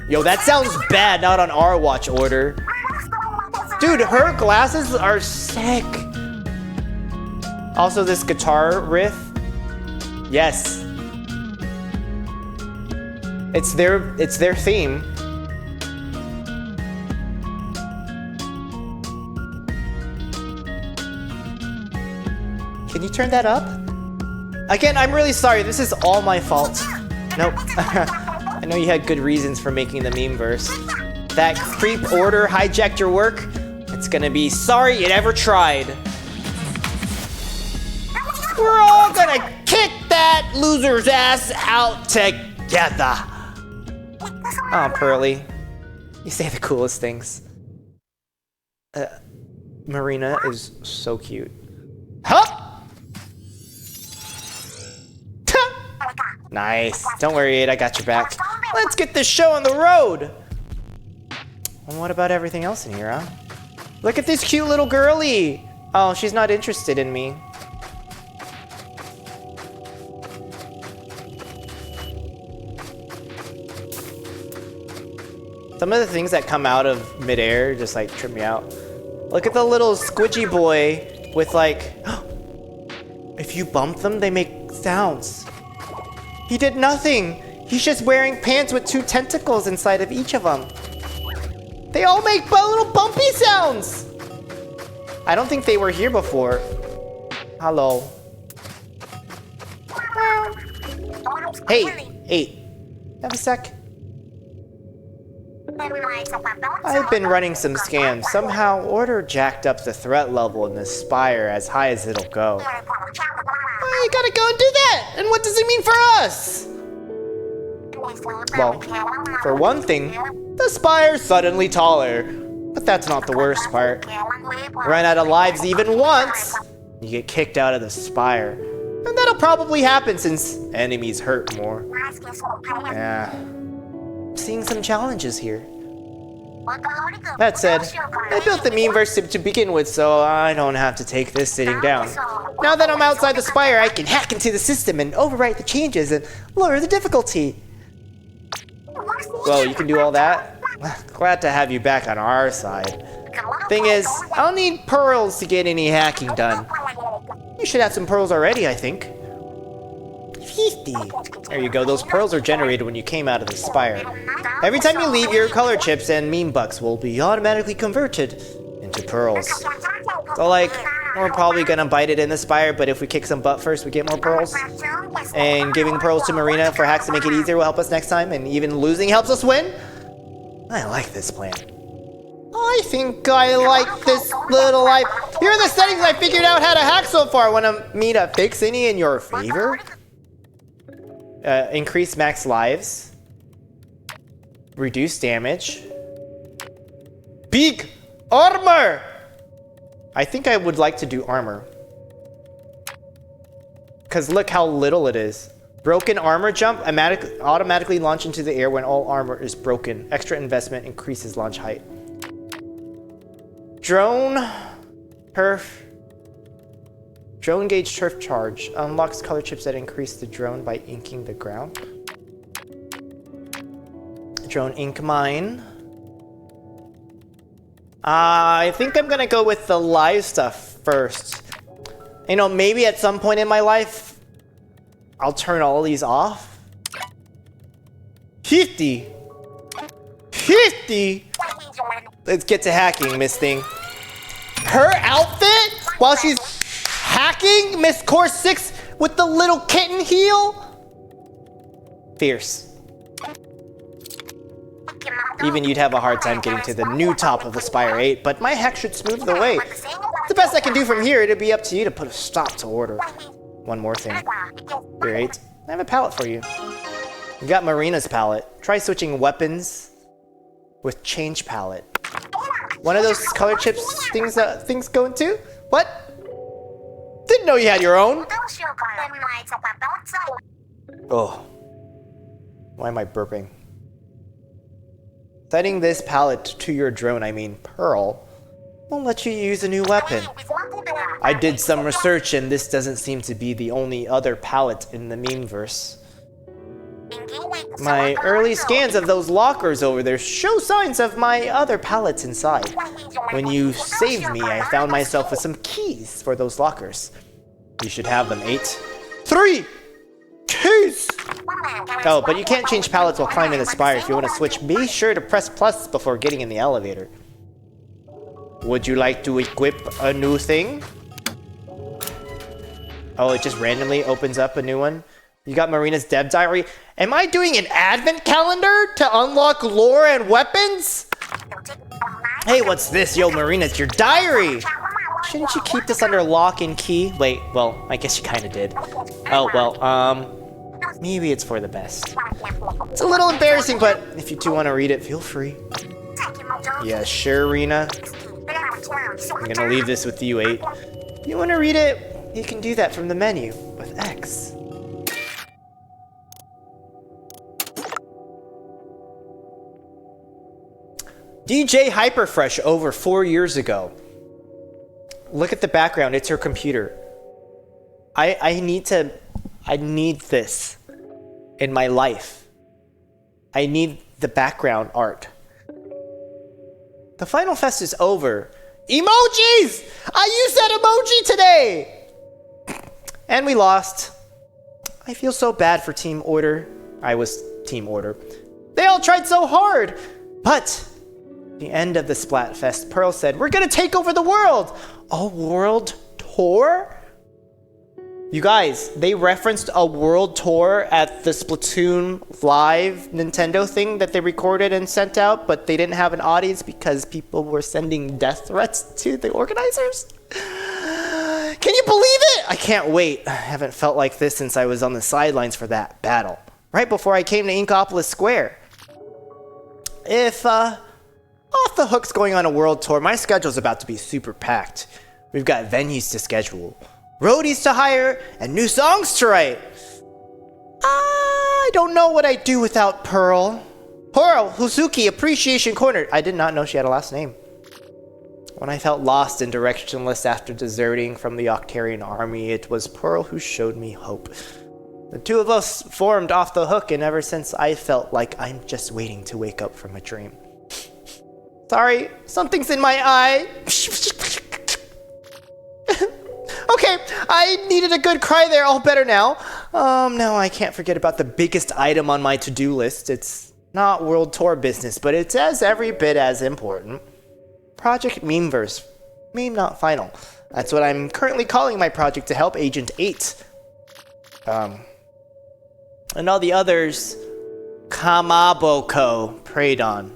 Yo, that sounds bad, not on our watch, Order. Dude, her glasses are sick. Also, this guitar riff. Yes. It's their theme. Can you turn that up? Again, I'm really sorry. This is all my fault. Nope. I know you had good reasons for making the memeverse. That creep Order hijacked your work. It's gonna be sorry it ever tried. We're all gonna kick that loser's ass out together. Oh, Pearly. You say the coolest things. Marina is so cute. Huh? Nice. Don't worry, I got your back. Let's get this show on the road. And what about everything else in here, huh? Look at this cute little girlie. Oh, she's not interested in me. Some of the things that come out of midair just like trip me out. Look at the little squidgy boy with like, if you bump them, they make sounds. He did nothing. He's just wearing pants with 2 tentacles inside of each of them. They all make little bumpy sounds. I don't think they were here before. Hello. Hey, have a sec. I've been running some scans. Somehow Order jacked up the threat level in the Spire as high as it'll go. You gotta go and do that! And what does it mean for us? Well, for one thing, the Spire's suddenly taller. But that's not the worst part. Run out of lives even once, you get kicked out of the Spire. And that'll probably happen since enemies hurt more. Yeah. Seeing some challenges here. That said, I built the memeverse to begin with, so I don't have to take this sitting down. Now that I'm outside the Spire, I can hack into the system and overwrite the changes and lower the difficulty. Well, you can do all that? Glad to have you back on our side. Thing is, I'll need pearls to get any hacking done. You should have some pearls already, I think. 50. There you go, those pearls are generated when you came out of the Spire. Every time you leave, your color chips and meme bucks will be automatically converted into pearls. So like, we're probably gonna bite it in the Spire, but if we kick some butt first, we get more pearls. And giving pearls to Marina for hacks to make it easier will help us next time, and even losing helps us win? I like this plan. I think I like this little life. Here are the settings I figured out how to hack so far. Want me to fix any in your favor? Increase max lives. Reduce damage. Big armor! I think I would like to do armor. Because look how little it is. Broken armor jump automatically launch into the air when all armor is broken. Extra investment increases launch height. Drone. Perf. Drone gauge turf charge. Unlocks color chips that increase the drone by inking the ground. Drone ink mine. I think I'm gonna go with the live stuff first. You know, maybe at some point in my life, I'll turn all these off. 50! 50! Let's get to hacking, Miss Thing. Her outfit? While she's hacking Miss Core 6 with the little kitten heel? Fierce. Even you'd have a hard time getting to the new top of the Spire 8, but my hack should smooth the way. The best I can do from here, it'll be up to you to put a stop to Order. One more thing. Here, 8. I have a palette for you. You got Marina's palette. Try switching weapons with change palette. One of those color chips things go into? What? Didn't know you had your own. Oh. Why am I burping? Setting this palette to your drone, I mean Pearl, won't let you use a new weapon. I did some research and this doesn't seem to be the only other palette in the memeverse. My early scans of those lockers over there show signs of my other palettes inside. When you saved me, I found myself with some keys for those lockers. You should have them, 8. 3! Keys! Oh, but you can't change palettes while climbing the spire. If you want to switch, be sure to press plus before getting in the elevator. Would you like to equip a new thing? Oh, it just randomly opens up a new one? You got Marina's dev diary? Am I doing an advent calendar to unlock lore and weapons? Hey, what's this? Yo, Marina, it's your diary! Shouldn't you keep this under lock and key? Wait, well, I guess you kinda did. Oh, well, maybe it's for the best. It's a little embarrassing, but if you two want to read it, feel free. Yeah, sure, Rena. I'm gonna leave this with you, 8. If you want to read it, you can do that from the menu with X. DJ Hyperfresh over 4 years ago. Look at the background, it's her computer. I need this in my life. I need the background art. The Final Fest is over. Emojis! I used that emoji today! And we lost. I feel so bad for Team Order. I was Team Order. They all tried so hard, but at the end of the Splatfest, Pearl said, "We're gonna take over the world!" A world tour? You guys, they referenced a world tour at the Splatoon live Nintendo thing that they recorded and sent out, but they didn't have an audience because people were sending death threats to the organizers? Can you believe it? I can't wait. I haven't felt like this since I was on the sidelines for that battle, right before I came to Inkopolis Square. If, Off the Hook's going on a world tour, my schedule's about to be super packed. We've got venues to schedule, roadies to hire, and new songs to write. I don't know what I'd do without Pearl. Pearl Huzuki Appreciation Corner. I did not know she had a last name. When I felt lost and directionless after deserting from the Octarian army, it was Pearl who showed me hope. The two of us formed Off the Hook, and ever since I felt like I'm just waiting to wake up from a dream. Sorry, something's in my eye. Okay, I needed a good cry there, all better now. Now I can't forget about the biggest item on my to-do list. It's not world tour business, but it's every bit as important. Project Memeverse. Meme not final. That's what I'm currently calling my project to help Agent 8. And all the others, Kamaboko preyed on.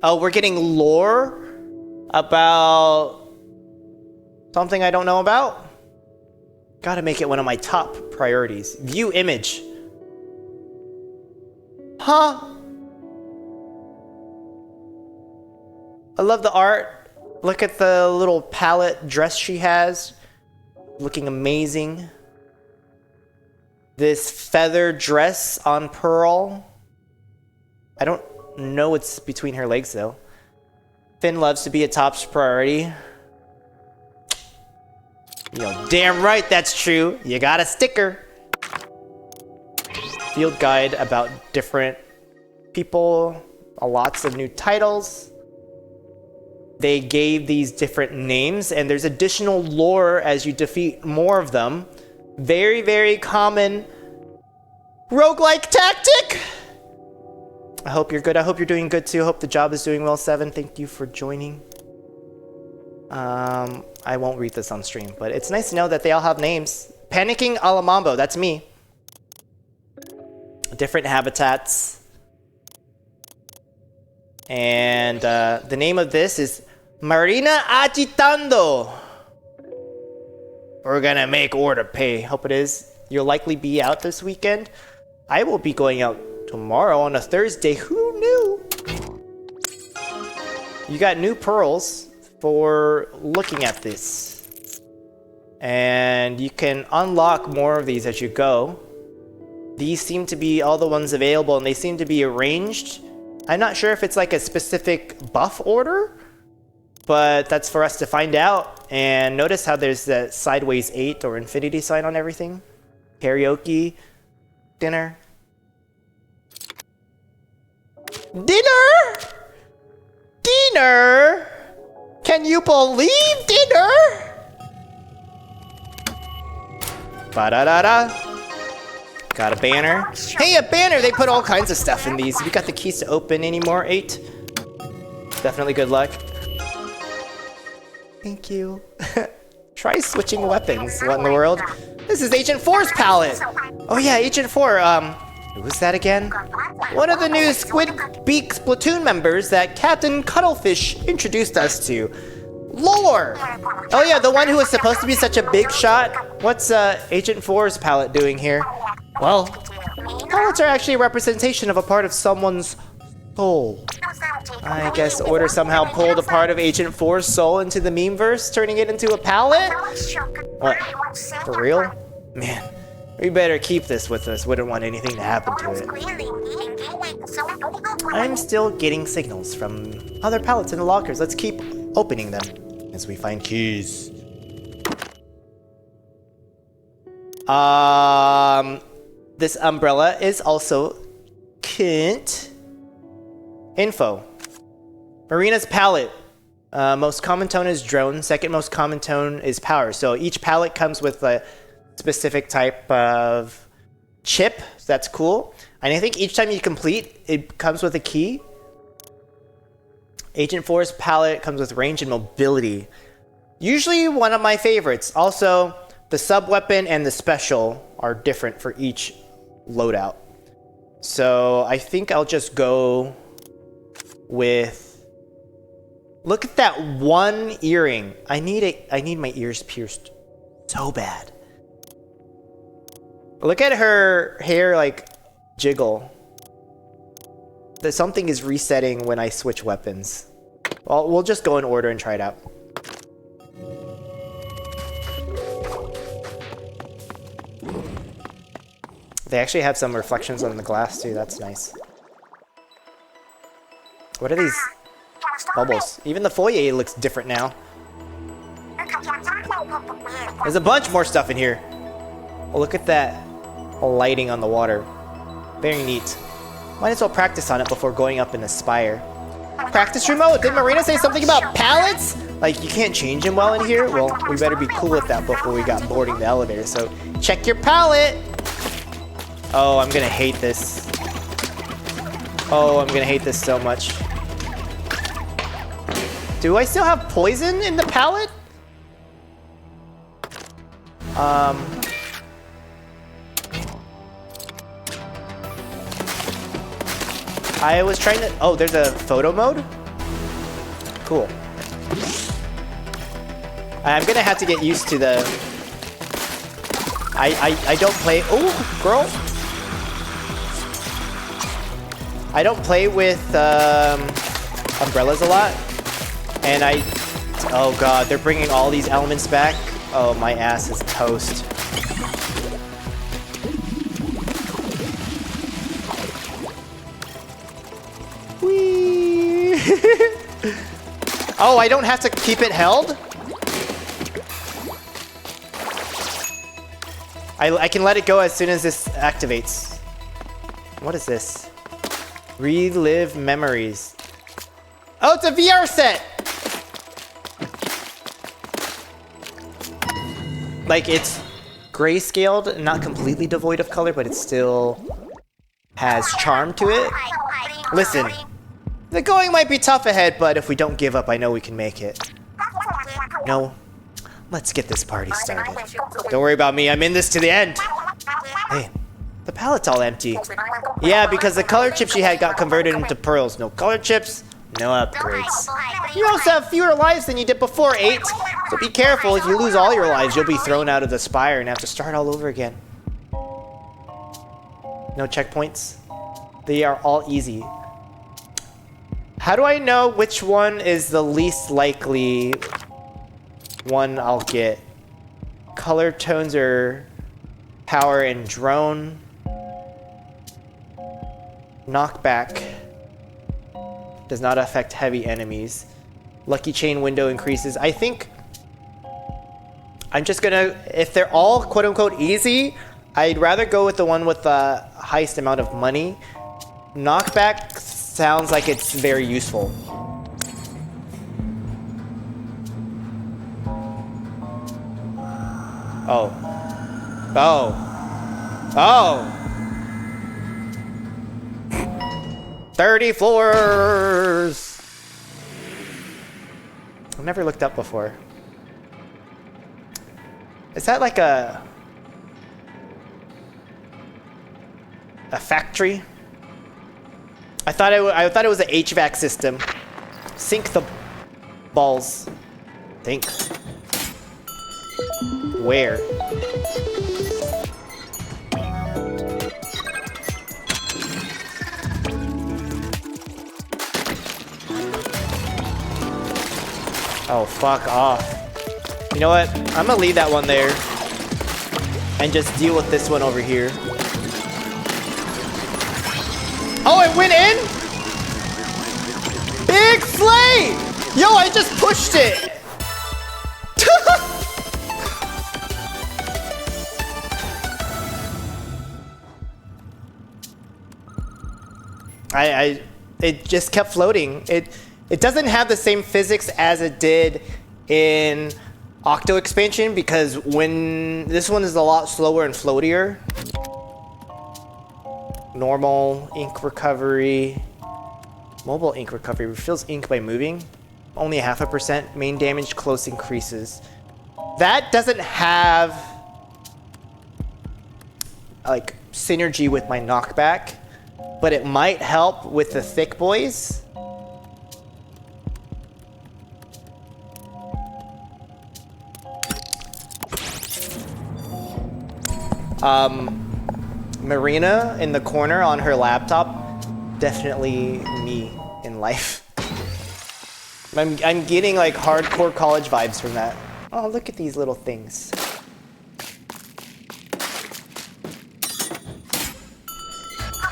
Oh, we're getting lore about something I don't know about? Gotta make it one of my top priorities. View image. Huh? I love the art. Look at the little palette dress she has. Looking amazing. This feather dress on Pearl. I don't know what's between her legs though. Finn loves to be a top priority. You know, damn right that's true. You got a sticker. Field guide about different people. Lots of new titles. They gave these different names, and there's additional lore as you defeat more of them. Very, very common roguelike tactic. I hope you're good. I hope you're doing good too. I hope the job is doing well, Seven. Thank you for joining. I won't read this on stream, but it's nice to know that they all have names. Panicking Alamambo, that's me. Different habitats. And the name of this is Marina Agitando. We're gonna make order pay. Hope it is. You'll likely be out this weekend. I will be going out tomorrow on a Thursday. Who knew? You got new pearls for looking at this. And you can unlock more of these as you go. These seem to be all the ones available, and they seem to be arranged. I'm not sure if it's like a specific buff order, but that's for us to find out. And notice how there's that sideways 8 or infinity sign on everything. Karaoke, dinner. Dinner? Dinner? Can you believe dinner? Ba-da-da-da. Got a banner. Hey, a banner! They put all kinds of stuff in these. We got the keys to open any more, 8. Definitely good luck. Thank you. Try switching weapons. What in the world? This is Agent 4's palette! Oh yeah, Agent 4, who was that again? One of the new Squid Beak Splatoon members that Captain Cuttlefish introduced us to. Lore! Oh yeah, the one who was supposed to be such a big shot. What's Agent 4's palette doing here? Well, palettes are actually a representation of a part of someone's soul. I guess Order somehow pulled a part of Agent 4's soul into the memeverse, turning it into a palette? What? For real? Man, we better keep this with us. Wouldn't want anything to happen to it. I'm still getting signals from other palettes in the lockers. Let's keep opening them as we find keys. This umbrella is also Kint. Info. Marina's palette. Most common tone is drone. Second most common tone is power. So each palette comes with a specific type of chip. So that's cool. And I think each time you complete, it comes with a key. Agent 4's palette comes with range and mobility. Usually one of my favorites. Also, the sub-weapon and the special are different for each loadout. So I think I'll just go with... Look at that one earring. I need my ears pierced so bad. Look at her hair like jiggle. Something is resetting when I switch weapons. Well, we'll just go in order and try it out. They actually have some reflections on the glass too, that's nice. What are these bubbles? Even the foyer looks different now. There's a bunch more stuff in here. Oh, look at that lighting on the water. Very neat. Might as well practice on it before going up in the spire. Practice remote! Did Marina say something about pallets? Like, you can't change them well in here? Well, we better be cool with that before we got boarding the elevator, so check your pallet! Oh, I'm gonna hate this. Oh, I'm gonna hate this so much. Do I still have poison in the pallet? I was trying to... Oh, there's a photo mode? Cool. I'm gonna have to get used to the... I don't play... Oh, girl! I don't play with umbrellas a lot. And oh god, they're bringing all these elements back. Oh, my ass is toast. Whee! Oh, I don't have to keep it held? I can let it go as soon as this activates. What is this? Relive memories. Oh, it's a VR set! Like, it's grayscaled, not completely devoid of color, but it still has charm to it. Listen, the going might be tough ahead, but if we don't give up, I know we can make it. No, let's get this party started. Don't worry about me, I'm in this to the end. Hey, the palette's all empty. Yeah, because the color chips she had got converted into pearls. No color chips, no upgrades. You also have fewer lives than you did before, 8. So be careful, if you lose all your lives, you'll be thrown out of the Spire and have to start all over again. No checkpoints? They are all easy. How do I know which one is the least likely one I'll get? Color tones are power and drone. Knockback does not affect heavy enemies. Lucky chain window increases. I think I'm just gonna, if they're all quote-unquote easy, I'd rather go with the one with the highest amount of money. Knockback sounds like it's very useful. Oh. Oh. Oh! 30 floors! I've never looked up before. Is that like a factory? I thought it was an HVAC system. Sink the balls. Think. Where? Oh, fuck off. You know what? I'm gonna leave that one there and just deal with this one over here. Oh, it went in? Big slay! Yo, I just pushed it! It just kept floating. It doesn't have the same physics as it did in Octo expansion, because when this one is a lot slower and floatier. Normal ink recovery. Mobile ink recovery refills ink by moving. Only 0.5%. Main damage close increases. That doesn't have like synergy with my knockback, but it might help with the thick boys. Marina in the corner on her laptop, definitely me in life. I'm getting like hardcore college vibes from that. Oh, look at these little things.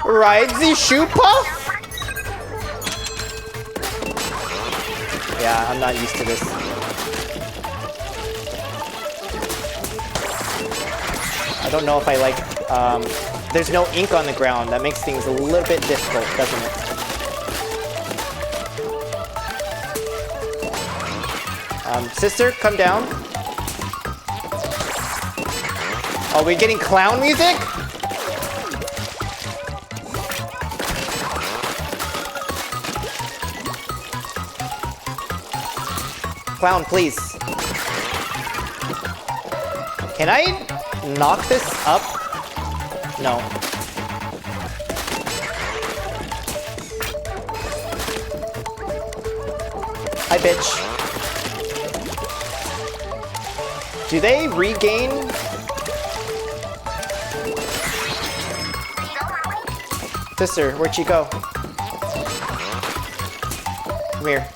Ride the shoe puff? Yeah, I'm not used to this. I don't know if I like, there's no ink on the ground. That makes things a little bit difficult, doesn't it? Sister, come down. Are we getting clown music? Clown, please. Can I knock this up? No. Hi, bitch. Do they regain? Sister, where'd she go? Come here.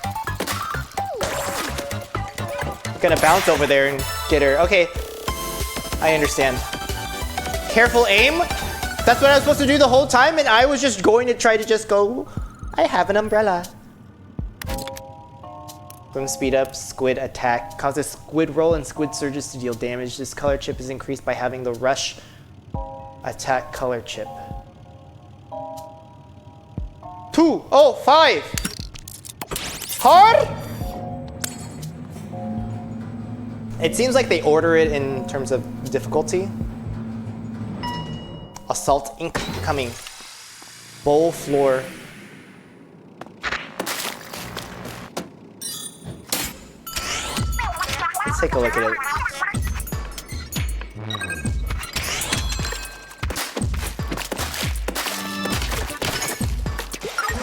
I'm gonna bounce over there and get her. Okay. I understand. Careful aim? That's what I was supposed to do the whole time, and I was just going to try to just go, I have an umbrella. Swim speed up, squid attack. Causes squid roll and squid surges to deal damage. This color chip is increased by having the rush attack color chip. 2, oh, 5. Hard? It seems like they order it in terms of difficulty. Assault ink coming. Bowl floor. Let's take a look at it.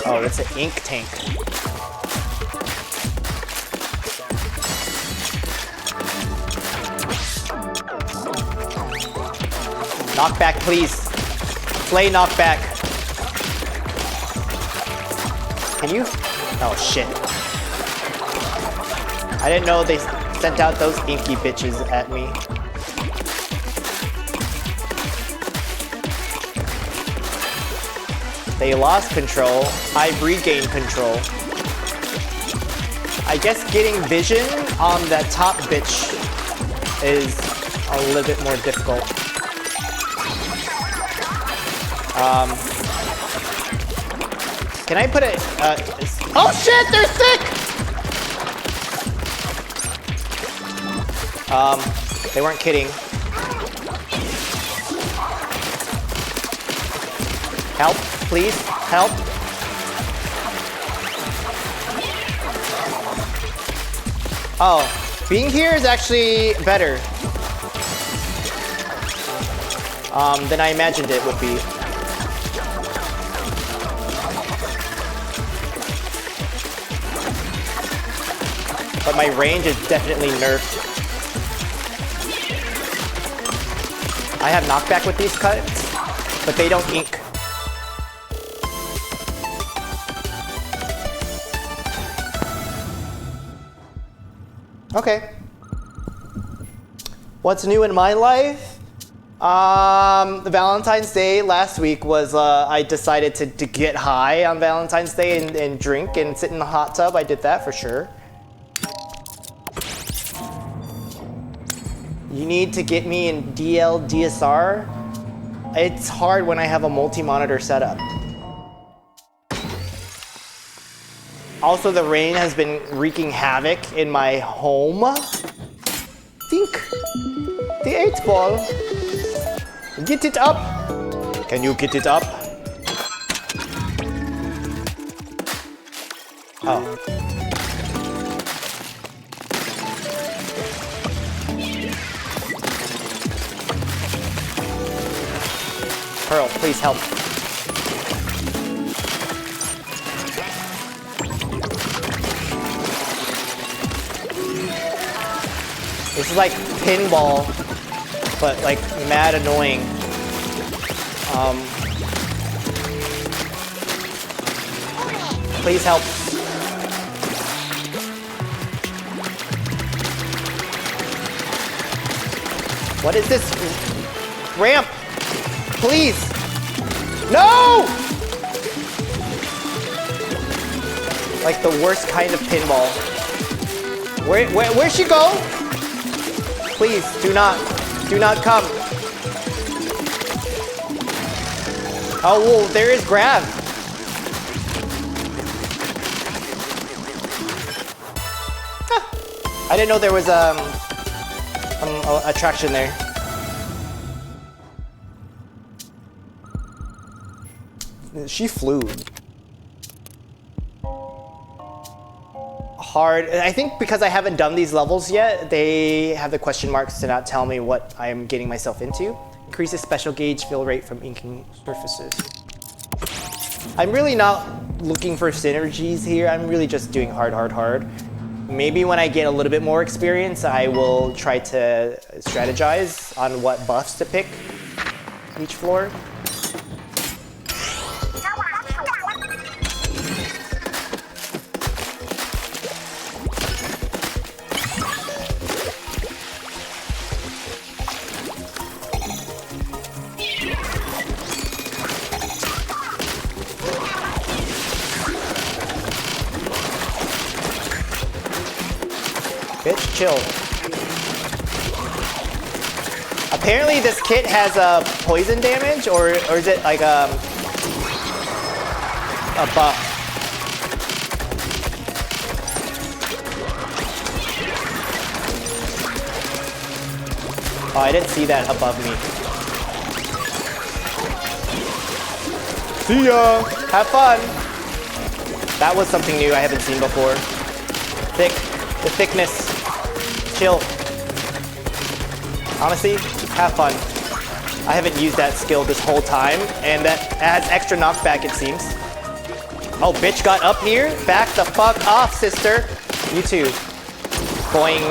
Oh, that's an ink tank. Knockback, please. Play knockback. Can you? Oh, shit. I didn't know they sent out those inky bitches at me. They lost control. I've regained control. I guess getting vision on that top bitch is a little bit more difficult. Can I put it? Oh shit! They're sick. They weren't kidding. Help, please, help. Oh, being here is actually better than I imagined it would be. But my range is definitely nerfed. I have knockback with these cuts, but they don't ink. Okay. What's new in my life? The Valentine's Day last week was I decided to get high on Valentine's Day and drink and sit in the hot tub. I did that for sure. You need to get me in DSR. It's hard when I have a multi-monitor setup. Also, the rain has been wreaking havoc in my home. Think. The 8-ball. Get it up. Can you get it up? Oh. Pearl, please help. This is like pinball, but like mad annoying. Please help. What is this ramp? Please. No! Like the worst kind of pinball. Where'd she go? Please, do not come. Oh, well, there is grab. Huh. I didn't know there was attraction there. She flew. Hard. I think because I haven't done these levels yet, they have the question marks to not tell me what I'm getting myself into. Increases special gauge fill rate from inking surfaces. I'm really not looking for synergies here. I'm really just doing hard. Maybe when I get a little bit more experience, I will try to strategize on what buffs to pick each floor. Bitch, chill. Apparently this kit has a poison damage, or is it like a buff? Oh, I didn't see that above me. See ya! Have fun! That was something new I haven't seen before. Thick. The thickness. Chill. Honestly, have fun. I haven't used that skill this whole time, and that adds extra knockback, it seems. Oh, bitch got up here? Back the fuck off, sister. You too. Boing.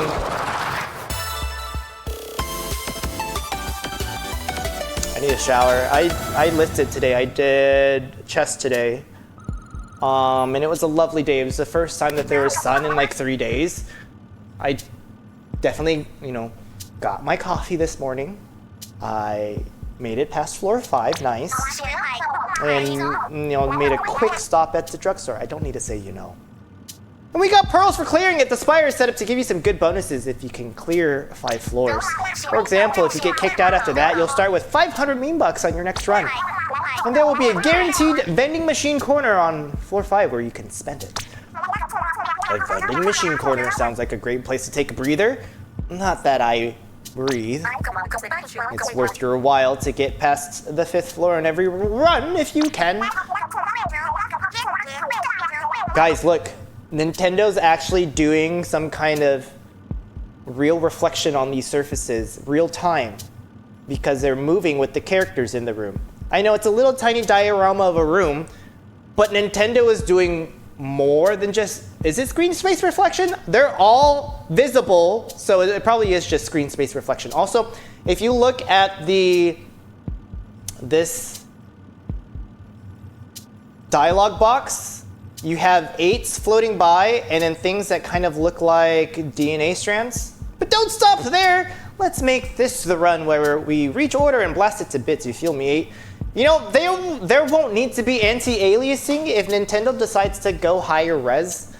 I need a shower. I lifted today. I did chest today. And it was a lovely day. It was the first time that there was sun in like 3 days. I definitely, got my coffee this morning. I made it past floor 5, nice. And, made a quick stop at the drugstore. I don't need to say And we got pearls for clearing it. The Spire is set up to give you some good bonuses if you can clear 5 floors. For example, if you get kicked out after that, you'll start with 500 meme bucks on your next run. And there will be a guaranteed vending machine corner on floor 5 where you can spend it. A vending machine corner sounds like a great place to take a breather. Not that I breathe. It's worth your while to get past the 5th floor on every run if you can. Guys, look. Nintendo's actually doing some kind of real reflection on these surfaces, real time, because they're moving with the characters in the room. I know it's a little tiny diorama of a room, but Nintendo is doing more than just, is it screen space reflection? They're all visible, so it probably is just screen space reflection. Also, if you look at this dialogue box, you have 8s floating by, and then things that kind of look like DNA strands. But don't stop there! Let's make this the run where we reach order and blast it to bits, you feel me, 8? There won't need to be anti-aliasing if Nintendo decides to go higher res.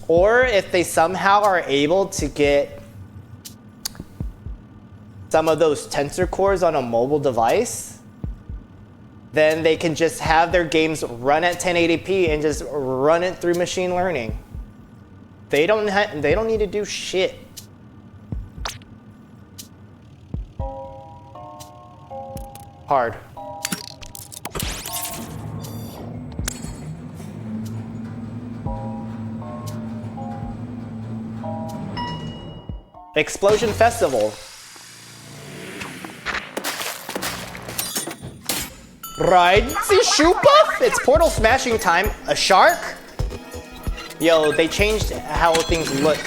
Or if they somehow are able to get some of those tensor cores on a mobile device, then they can just have their games run at 1080p and just run it through machine learning. They don't need to do shit. Hard. Explosion Festival. Ride the shoe buff? It's portal smashing time. A shark? Yo, they changed how things look.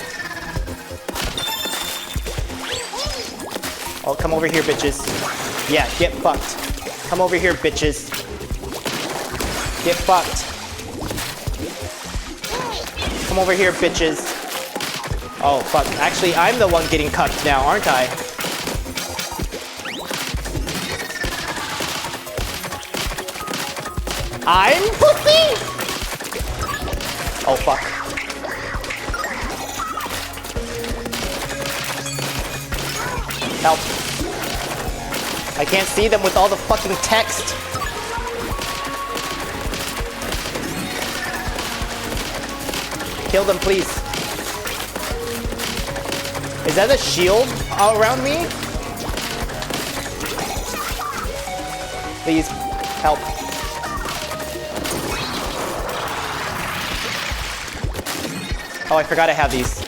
Oh, come over here, bitches. Yeah, get fucked. Come over here, bitches. Get fucked. Come over here, bitches. Oh, fuck. Actually, I'm the one getting cucked now, aren't I? I'm pussy! Oh, fuck. Help. I can't see them with all the fucking text. Kill them, please. Is that a shield all around me? Please, help. Oh, I forgot I have these.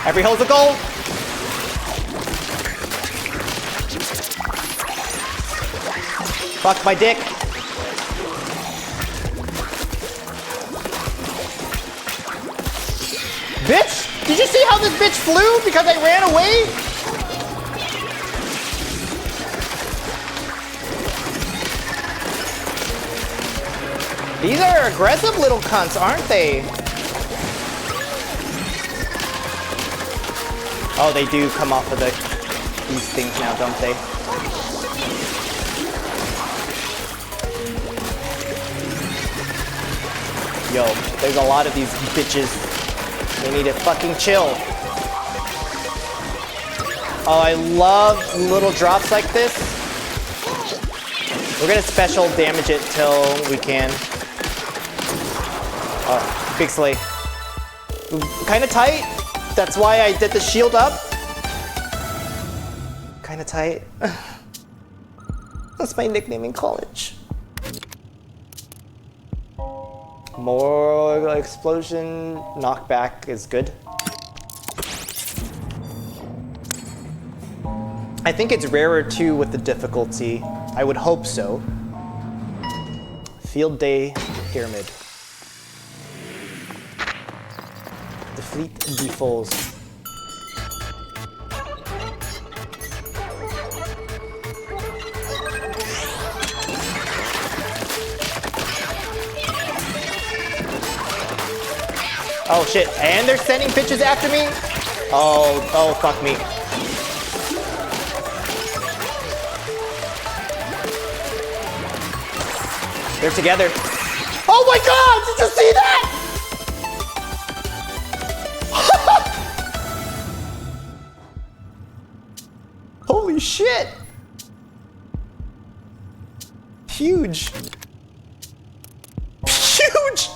Every hole's a goal. Fuck my dick. Bitch! Did you see how this bitch flew because I ran away? These are aggressive little cunts, aren't they? Oh, they do come off of these things now, don't they? Yo, there's a lot of these bitches. They need to fucking chill. Oh, I love little drops like this. We're gonna special damage it till we can. Oh, big slay. Kinda tight. That's why I did the shield up. Kinda tight. That's my nickname in college. More explosion knockback is good. I think it's rarer too with the difficulty. I would hope so. Field Day Pyramid. Defeat the foes. Oh shit, and they're sending bitches after me? Oh fuck me. They're together. Oh my god, did you see that? Holy shit. Huge. Huge.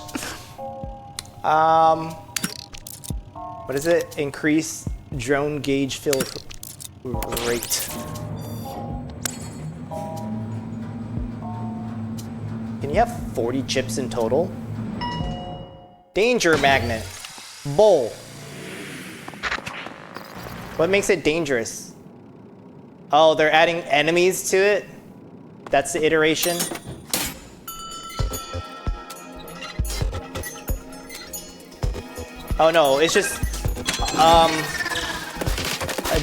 What is it? Increase drone gauge fill rate. Can you have 40 chips in total? Danger magnet. Bowl. What makes it dangerous? Oh, they're adding enemies to it? That's the iteration? Oh no, it's just a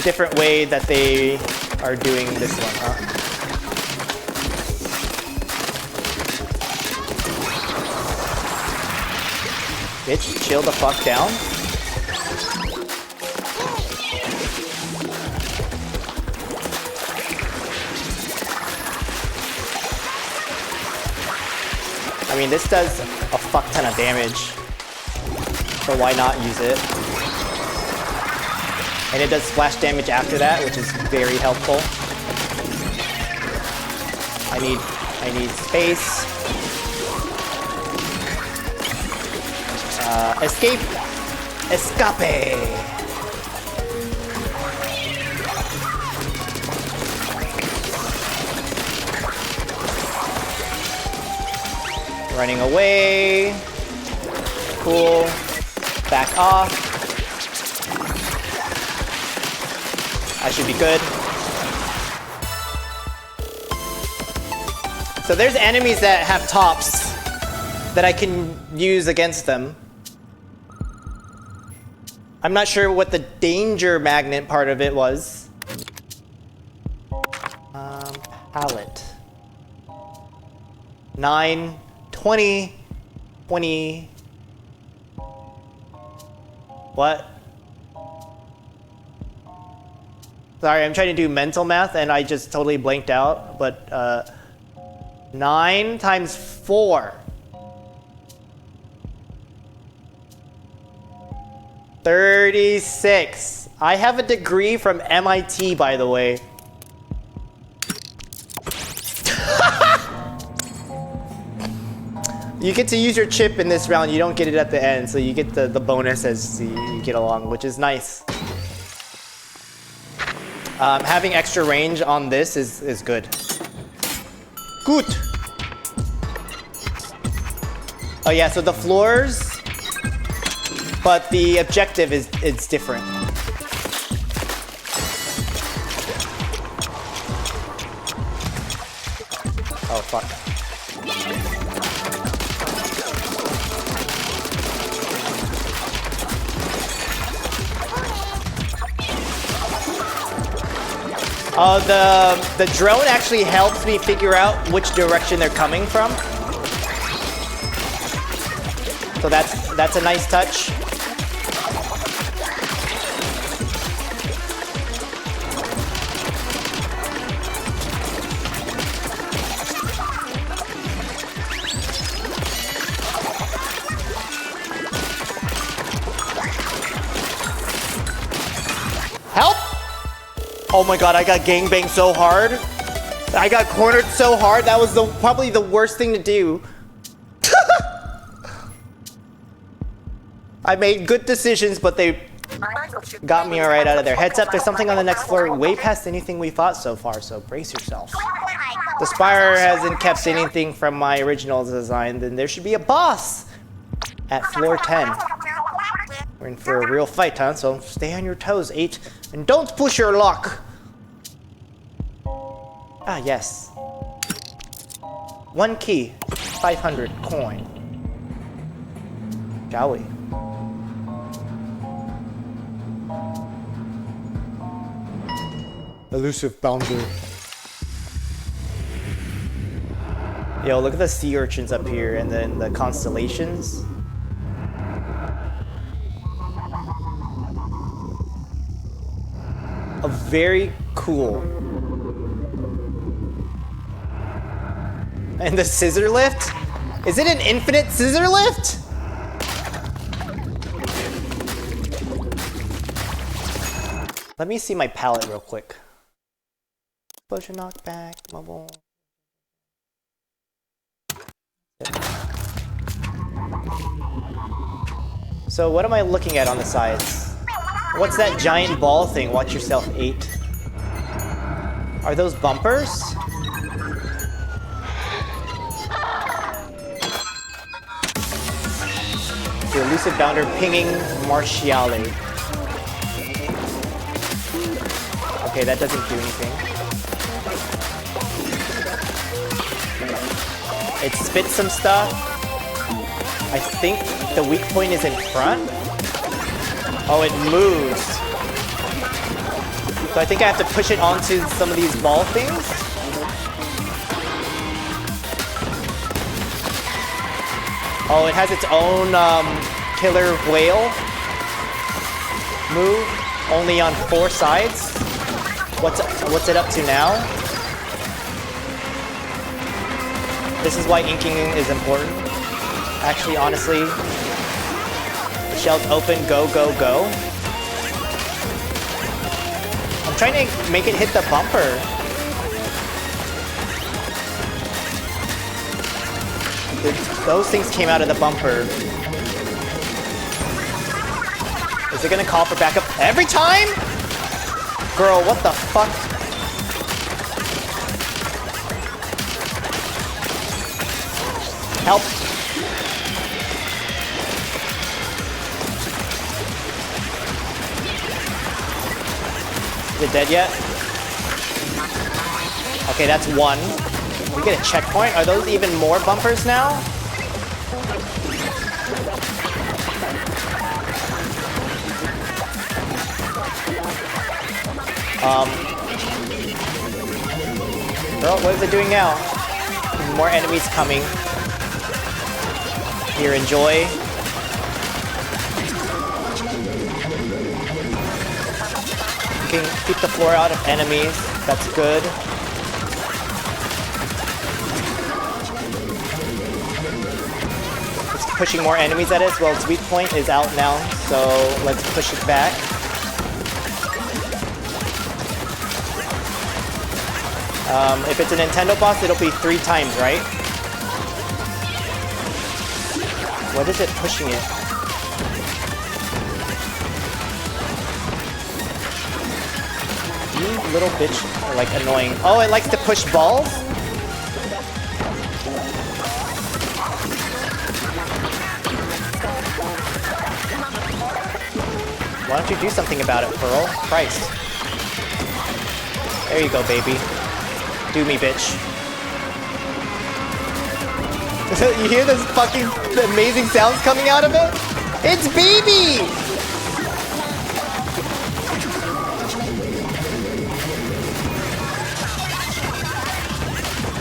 different way that they are doing this one, huh? Bitch, chill the fuck down. I mean, this does a fuck ton of damage, so why not use it? And it does splash damage after that, which is very helpful. I need space. Escape. Escape. Running away. Cool. Back off. I should be good. So there's enemies that have tops that I can use against them. I'm not sure what the danger magnet part of it was. Palette. 9, 20, 20. What? Sorry, I'm trying to do mental math and I just totally blanked out, but 9 times 4. 36. I have a degree from MIT, by the way. You get to use your chip in this round. You don't get it at the end, so you get the bonus as you get along, which is nice. Having extra range on this is good. Good. Oh yeah, so the floors, but the objective is different. Oh fuck. The drone actually helps me figure out which direction they're coming from. So that's a nice touch. Help! Oh my god, I got gangbanged so hard. I got cornered so hard. That was probably the worst thing to do. I made good decisions, but they got me right out of there. Heads up, there's something on the next floor way past anything we fought so far, so brace yourself. The Spire hasn't kept anything from my original design, then there should be a boss at floor 10. We're in for a real fight, huh? So stay on your toes, 8, and don't push your luck. Ah, yes. 1 key, 500 coin. Shall we? Elusive boundary. Yo, look at the sea urchins up here and then the constellations. A very cool. And the scissor lift? Is it an infinite scissor lift? Let me see my palette real quick. Explosion knockback, mobile. So what am I looking at on the sides? What's that giant ball thing? Watch yourself, 8. Are those bumpers? The elusive bounder pinging Martiale. Okay, that doesn't do anything. It spits some stuff. I think the weak point is in front. Oh, it moves. So I think I have to push it onto some of these ball things. Oh, it has its own killer whale move, only on 4 sides. What's it up to now? This is why inking is important. Actually, honestly, the shell's open, go, go, go. I'm trying to make it hit the bumper. Those things came out of the bumper. Is it gonna call for backup every time? Girl, what the fuck? Help. Is it dead yet? Okay, that's 1. We get a checkpoint. Are those even more bumpers now? Girl, what is it doing now? More enemies coming. Here, enjoy. You can keep the floor out of enemies. That's good. It's pushing more enemies at us. Well, its weak point is out now, so let's push it back. If it's a Nintendo boss, it'll be 3 times, right? What is it pushing it? You little bitch are like annoying. Oh, it likes to push balls? Why don't you do something about it, Pearl? Christ. There you go, baby. Do me, bitch. You hear those fucking amazing sounds coming out of it? It's baby!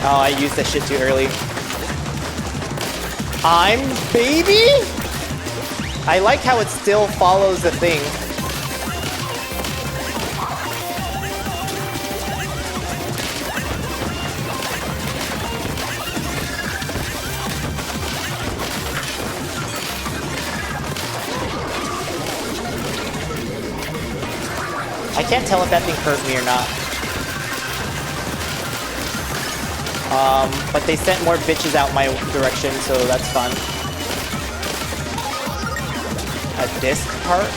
Oh, I used that shit too early. I'm baby? I like how it still follows the thing. I can't tell if that thing hurt me or not. But they sent more bitches out my direction, so that's fun. A disc part?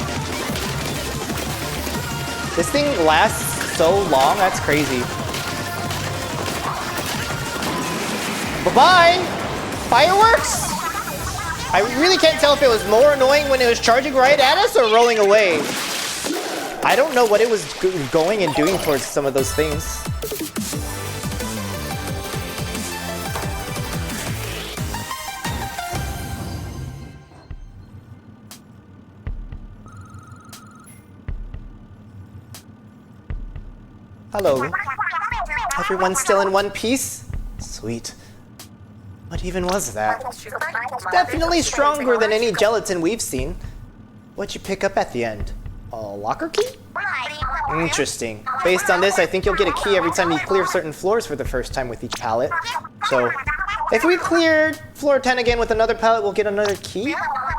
This thing lasts so long, that's crazy. Bye-bye! Fireworks? I really can't tell if it was more annoying when it was charging right at us or rolling away. I don't know what it was going and doing towards some of those things. Hello. Everyone's still in one piece? Sweet. What even was that? Definitely stronger than any gelatin we've seen. What'd you pick up at the end? A locker key? Interesting. Based on this, I think you'll get a key every time you clear certain floors for the first time with each pallet. So, if we cleared floor 10 again with another pallet, we'll get another key?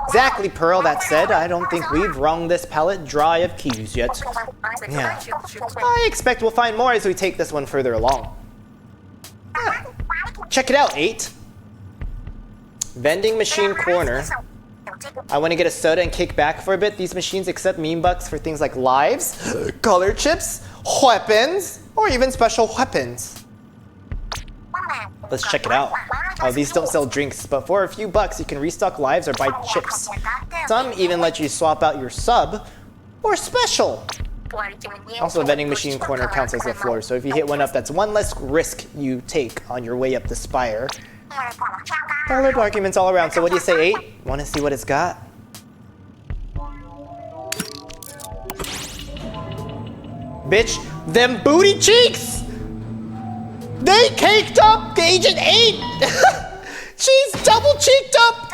Exactly, Pearl. That said, I don't think we've wrung this pallet dry of keys yet. Yeah. I expect we'll find more as we take this one further along. Ah. Check it out, 8. Vending machine corner. I want to get a soda and kick back for a bit. These machines accept meme bucks for things like lives, color chips, weapons, or even special weapons. Let's check it out. Oh, these don't sell drinks, but for a few bucks you can restock lives or buy chips. Some even let you swap out your sub or special. Also, a vending machine corner counts as a floor, so if you hit one up, that's one less risk you take on your way up the spire. Valid arguments all around, so what do you say, 8? Want to see what it's got? Bitch, them booty cheeks! They caked up Agent 8! She's double cheeked up!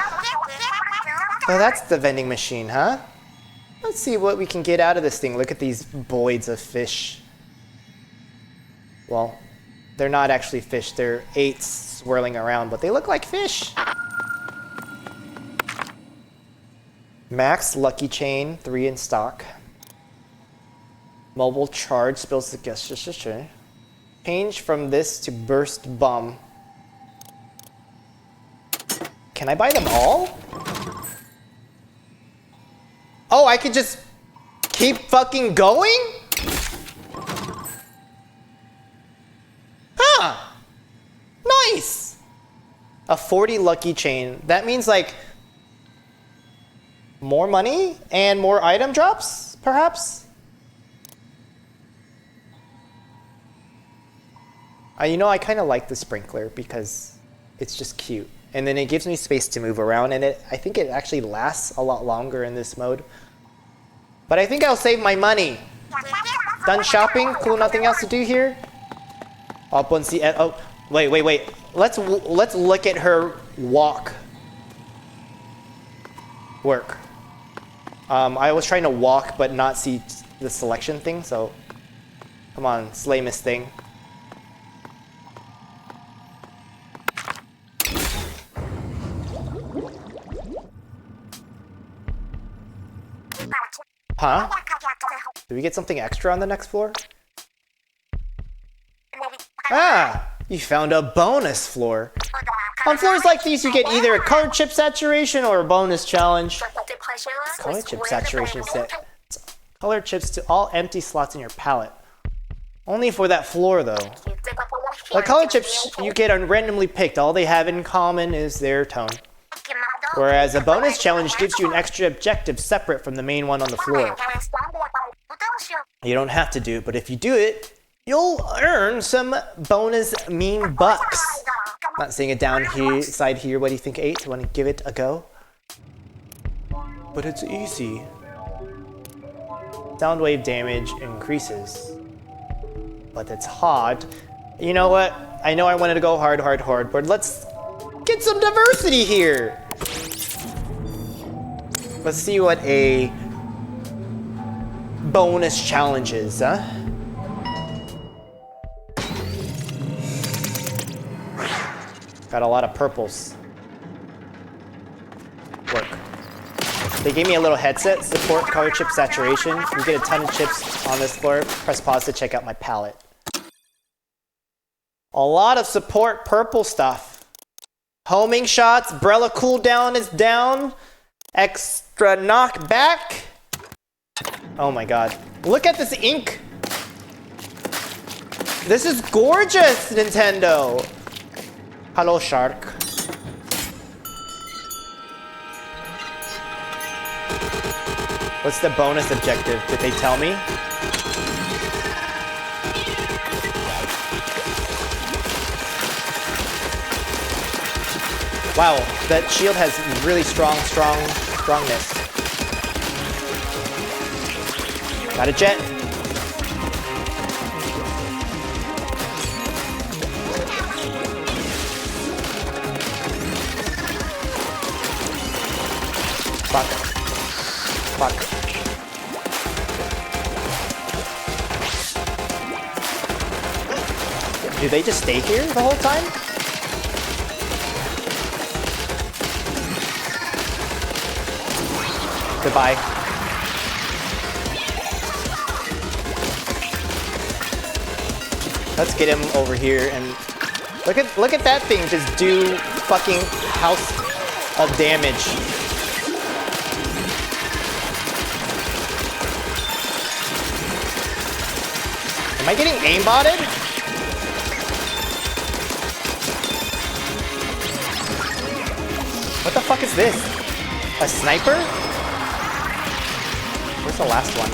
Oh, that's the vending machine, huh? Let's see what we can get out of this thing. Look at these voids of fish. Well, they're not actually fish, they're 8s swirling around, but they look like fish. Max Lucky Chain, 3 in stock. Mobile charge spills the gesture. Change from this to burst bum. Can I buy them all? Oh, I could just keep fucking going? Huh. Nice. A 40 lucky chain. That means like more money and more item drops, perhaps? You know, I kind of like the sprinkler because it's just cute. And then it gives me space to move around, and I think it actually lasts a lot longer in this mode. But I think I'll save my money. Done shopping? Cool, nothing else to do here? Up on the oh, wait. Let's look at her walk. Work. I was trying to walk but not see the selection thing, so come on, slay Miss Thing. Huh? Did we get something extra on the next floor? Ah! You found a bonus floor. On floors like these, you get either a color chip saturation or a bonus challenge. Color chip saturation set. Color chips to all empty slots in your palette. Only for that floor, though. The color chips you get are randomly picked. All they have in common is their tone. Whereas a bonus challenge gives you an extra objective separate from the main one on the floor. You don't have to do it, but if you do it, you'll earn some bonus meme bucks. Not seeing it down here, side here. What do you think, 8? Want to give it a go? But it's easy. Sound wave damage increases. But it's hard. You know what? I know I wanted to go hard, but let's get some diversity here. Let's see what a bonus challenge is, huh? Got a lot of purples. Work. They gave me a little headset, support color chip saturation. You get a ton of chips on this floor. Press pause to check out my palette. A lot of support purple stuff. Homing shots, Brella cooldown is down. Extra knockback. Oh my god. Look at this ink. This is gorgeous, Nintendo. Hello, shark. What's the bonus objective? Did they tell me? Wow, that shield has really strongness. Got a jet. Fuck. Fuck. Do they just stay here the whole time? Goodbye. Let's get him over here and look at that thing just do fucking house of damage. Am I getting aimbotted? What the fuck is this? A sniper? Where's the last one?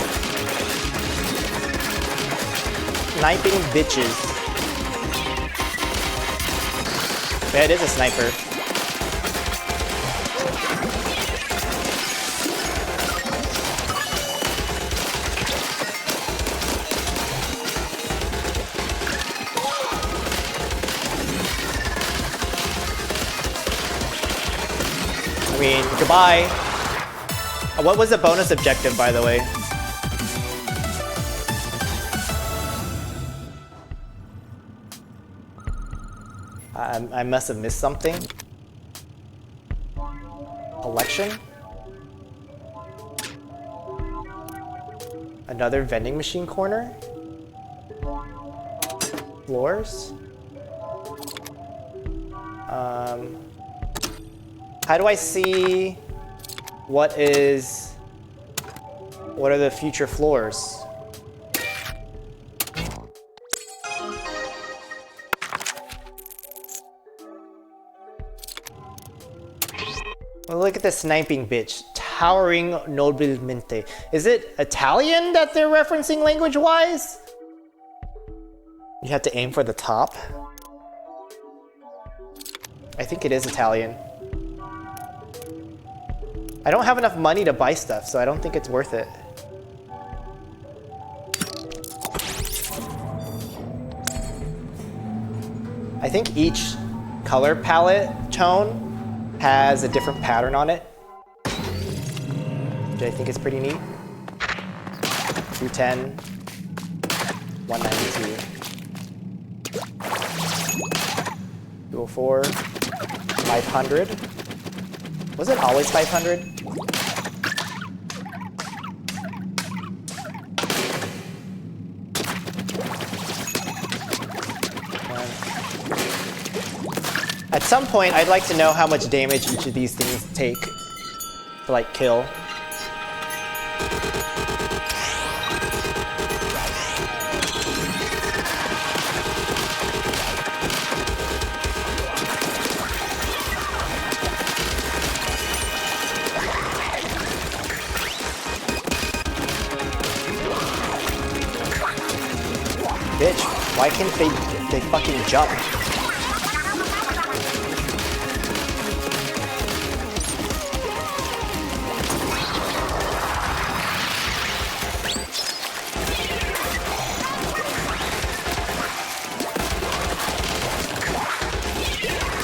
Sniping bitches. Yeah, it is a sniper. I mean, goodbye. What was the bonus objective, by the way? I must have missed something. Election? Another vending machine corner? Floors? How do I see what are the future floors? Well, look at the sniping bitch. Towering nobilmente. Is it Italian that they're referencing language-wise? You have to aim for the top. I think it is Italian. I don't have enough money to buy stuff, so I don't think it's worth it. I think each color palette tone has a different pattern on it, which I think is pretty neat. 210, 192, 204, 500. Was it always 500? At some point, I'd like to know how much damage each of these things take to, like, kill. Bitch, why can't they fucking jump?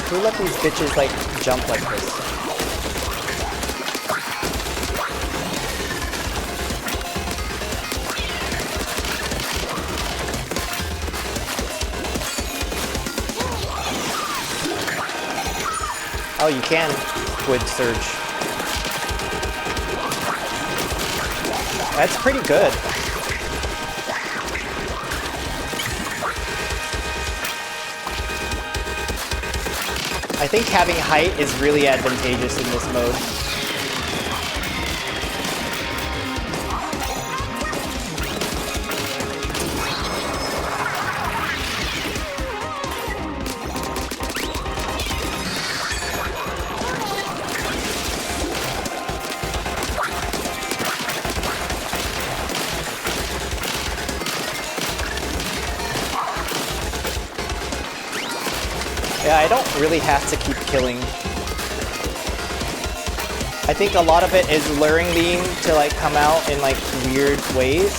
Who let these bitches, like, jump like this? Oh, you can Squid Surge. That's pretty good. I think having height is really advantageous in this mode. Yeah, I don't really have to keep killing. I think a lot of it is luring me to like come out in like weird ways.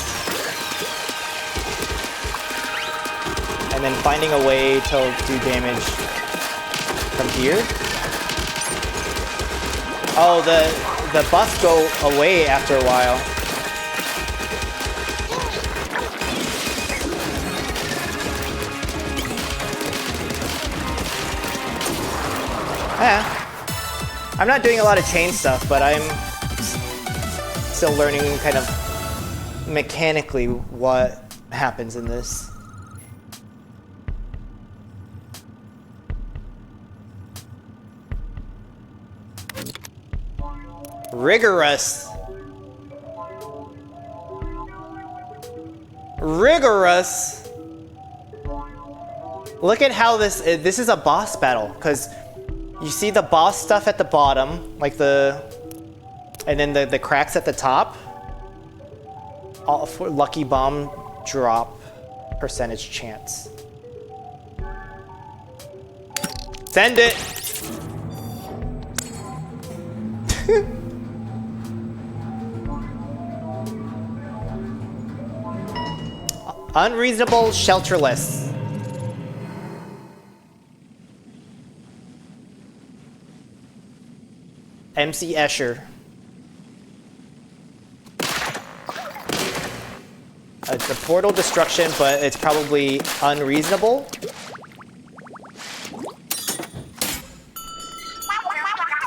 And then finding a way to do damage from here. Oh, the buffs go away after a while. Yeah. I'm not doing a lot of chain stuff, but I'm still learning kind of mechanically what happens in this. Rigorous. Rigorous. Look at how this is a boss battle, because you see the boss stuff at the bottom, like and then the cracks at the top. All for lucky bomb drop percentage chance. Send it. Unreasonable, shelterless. MC Escher. It's a portal destruction, but it's probably unreasonable.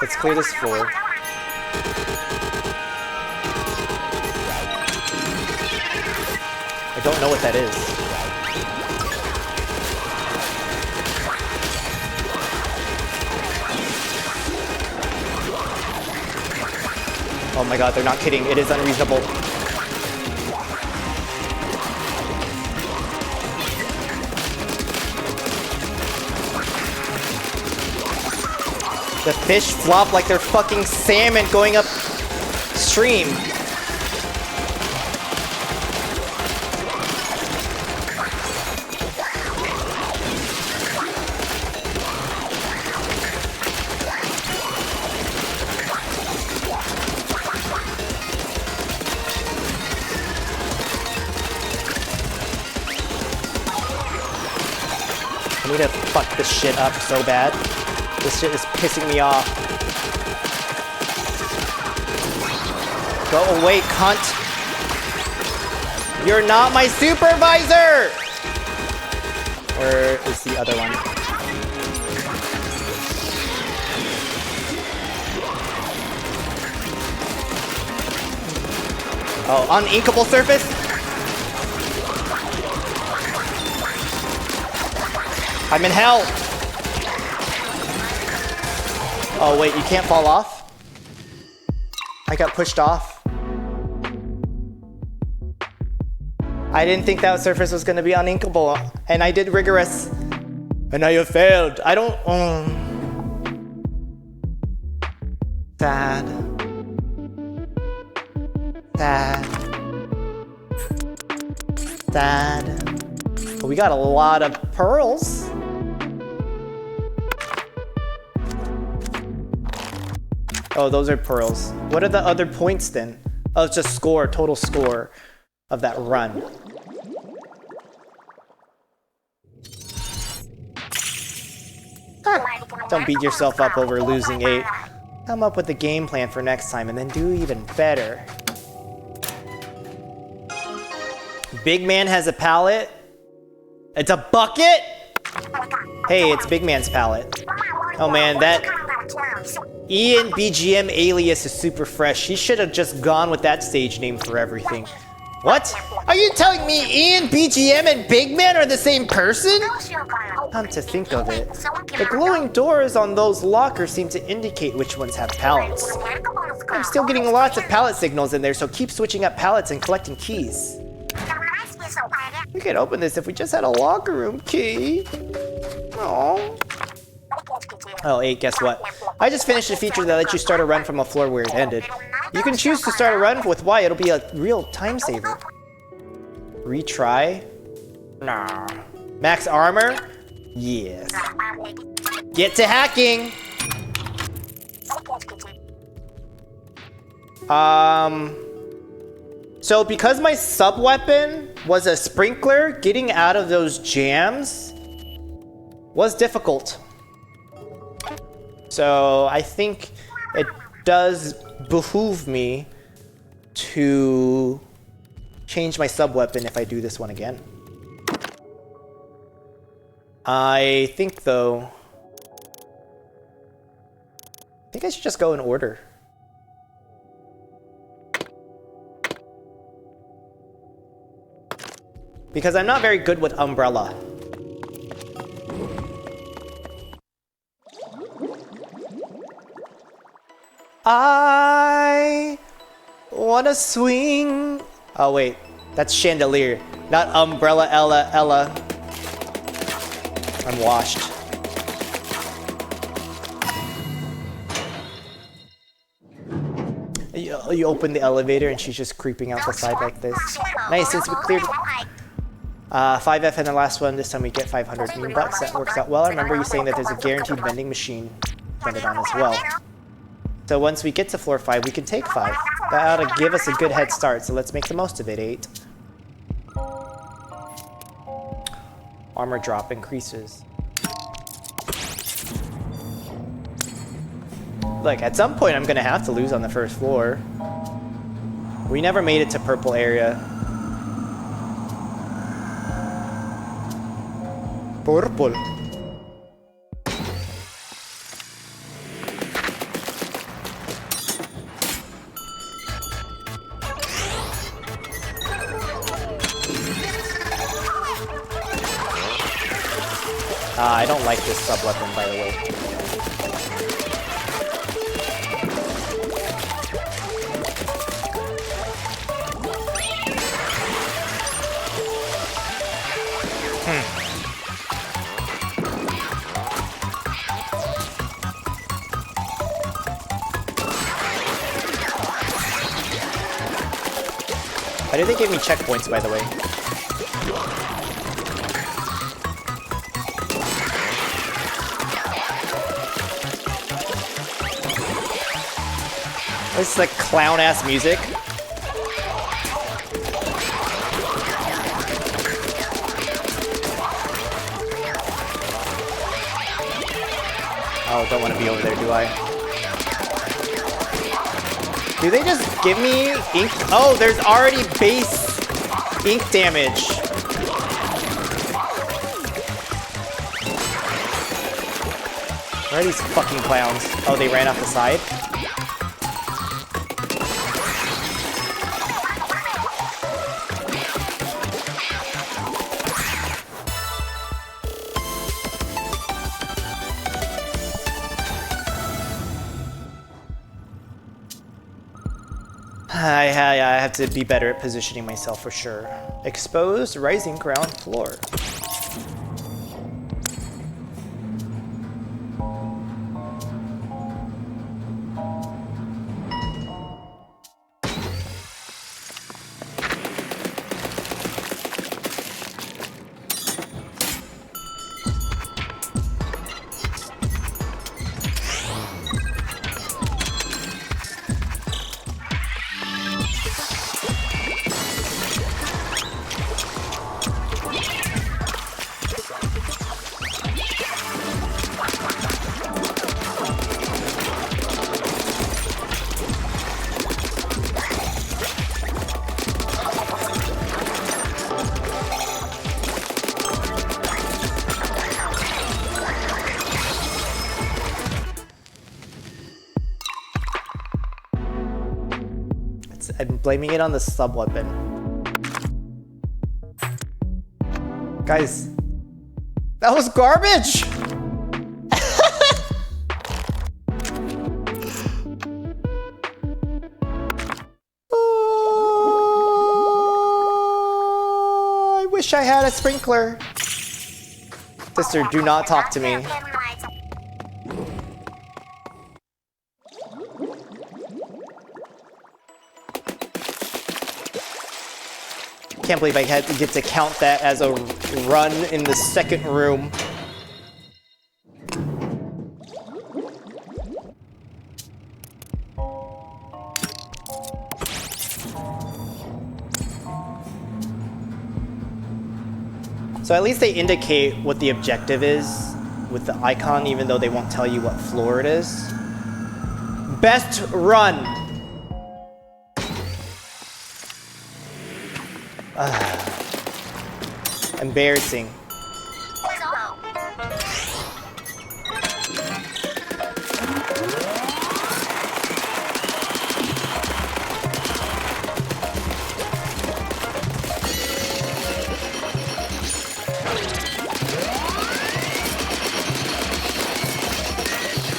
Let's clear this floor. I don't know what that is. Oh my god, they're not kidding. It is unreasonable. The fish flop like they're fucking salmon going up stream. I need to fuck this shit up so bad. This shit is pissing me off. Go away, cunt. You're not my supervisor! Where is the other one? Oh, uninkable surface? I'm in hell! Oh wait, you can't fall off? I got pushed off. I didn't think that surface was gonna be uninkable, and I did rigorous. And I have failed. I don't... Sad. Sad. Sad. But we got a lot of pearls. Oh, those are pearls. What are the other points then? Oh, it's just score, total score of that run. Don't beat yourself up over losing 8. Come up with a game plan for next time and then do even better. Big Man has a pallet. It's a bucket? Hey, it's Big Man's pallet. Oh man, that... Ian BGM alias is super fresh. He should have just gone with that stage name for everything. What? Are you telling me Ian BGM and Big Man are the same person? Come to think of it, the glowing doors on those lockers seem to indicate which ones have pallets. I'm still getting lots of pallet signals in there, so keep switching up pallets and collecting keys. We could open this if we just had a locker room key. Aww. Oh, hey, guess what? I just finished a feature that lets you start a run from a floor where it ended. You can choose to start a run with Y. It'll be a real time saver. Retry? Nah. Max armor? Yes. Get to hacking! So because my sub-weapon was a sprinkler, getting out of those jams was difficult. So I think it does behoove me to change my sub-weapon if I do this one again. I think, though, I should just go in order. Because I'm not very good with umbrella. I wanna swing. Oh wait, that's chandelier, not umbrella. Ella. I'm washed. You open the elevator and she's just creeping out the side like this. Nice, since we cleared 5F in the last one, this time we get 500 mean bucks. That works out well. I remember you saying that there's a guaranteed vending machine vended on as well. So once we get to floor 5, we can take 5. That ought to give us a good head start, so let's make the most of it, 8. Armor drop increases. Look, at some point I'm gonna have to lose on the first floor. We never made it to purple area. Purple. I don't like this sub-weapon, by the way. Why did they give me checkpoints, by the way? This is like clown-ass music. Oh, don't want to be over there, do I? Do they just give me ink? Oh, there's already base ink damage. Where are these fucking clowns? Oh, they ran off the side? I have to be better at positioning myself for sure. Exposed, rising ground floor. I'm blaming it on the sub-weapon. Guys, that was garbage! I wish I had a sprinkler. Sister, do not talk to me. Can't believe I had to get to count that as a run in the second room. So at least they indicate what the objective is with the icon, even though they won't tell you what floor it is. Best run! Embarrassing.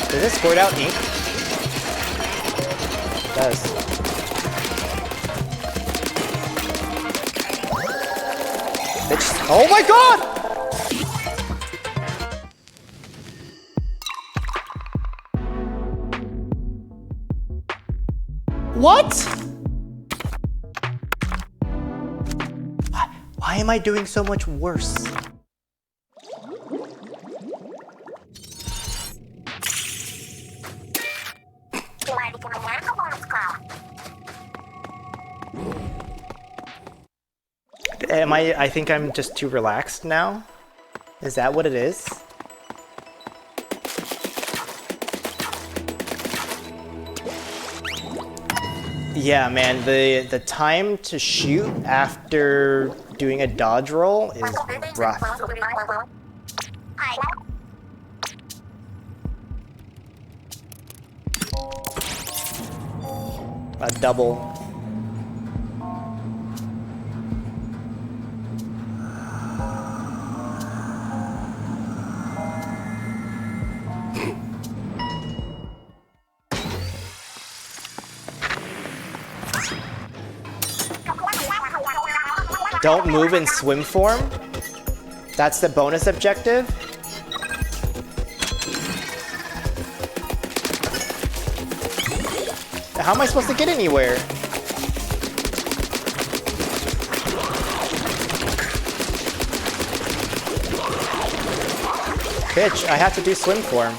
Does this squirt out ink? It does. Oh my god! What? Why am I doing so much worse? I think I'm just too relaxed now? Is that what it is? Yeah, man, the time to shoot after doing a dodge roll is rough. A double. Don't move in swim form? That's the bonus objective? How am I supposed to get anywhere? Bitch, I have to do swim form.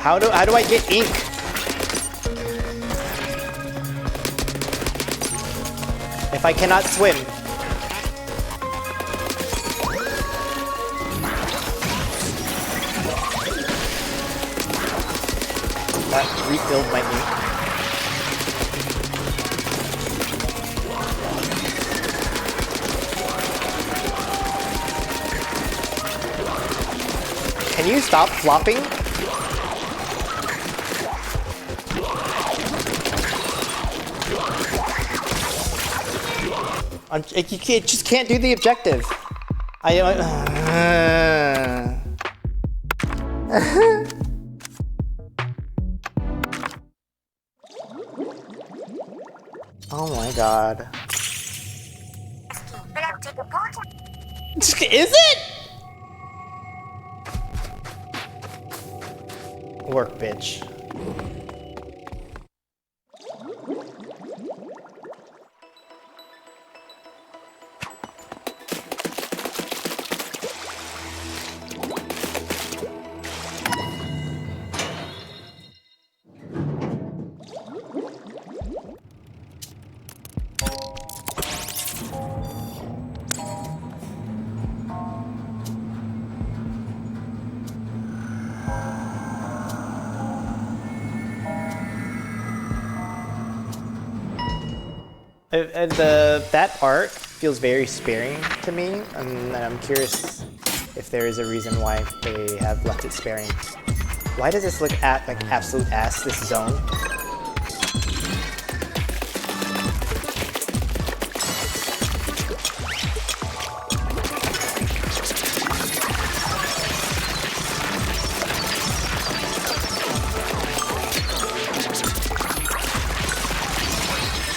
How do I get ink? If I cannot swim. That refilled my ink. Can you stop flopping? You just can't do the objective. Oh my god. Is it? Work, bitch. That art feels very sparing to me, and I'm curious if there is a reason why they have left it sparing. Why does this look like absolute ass, this zone?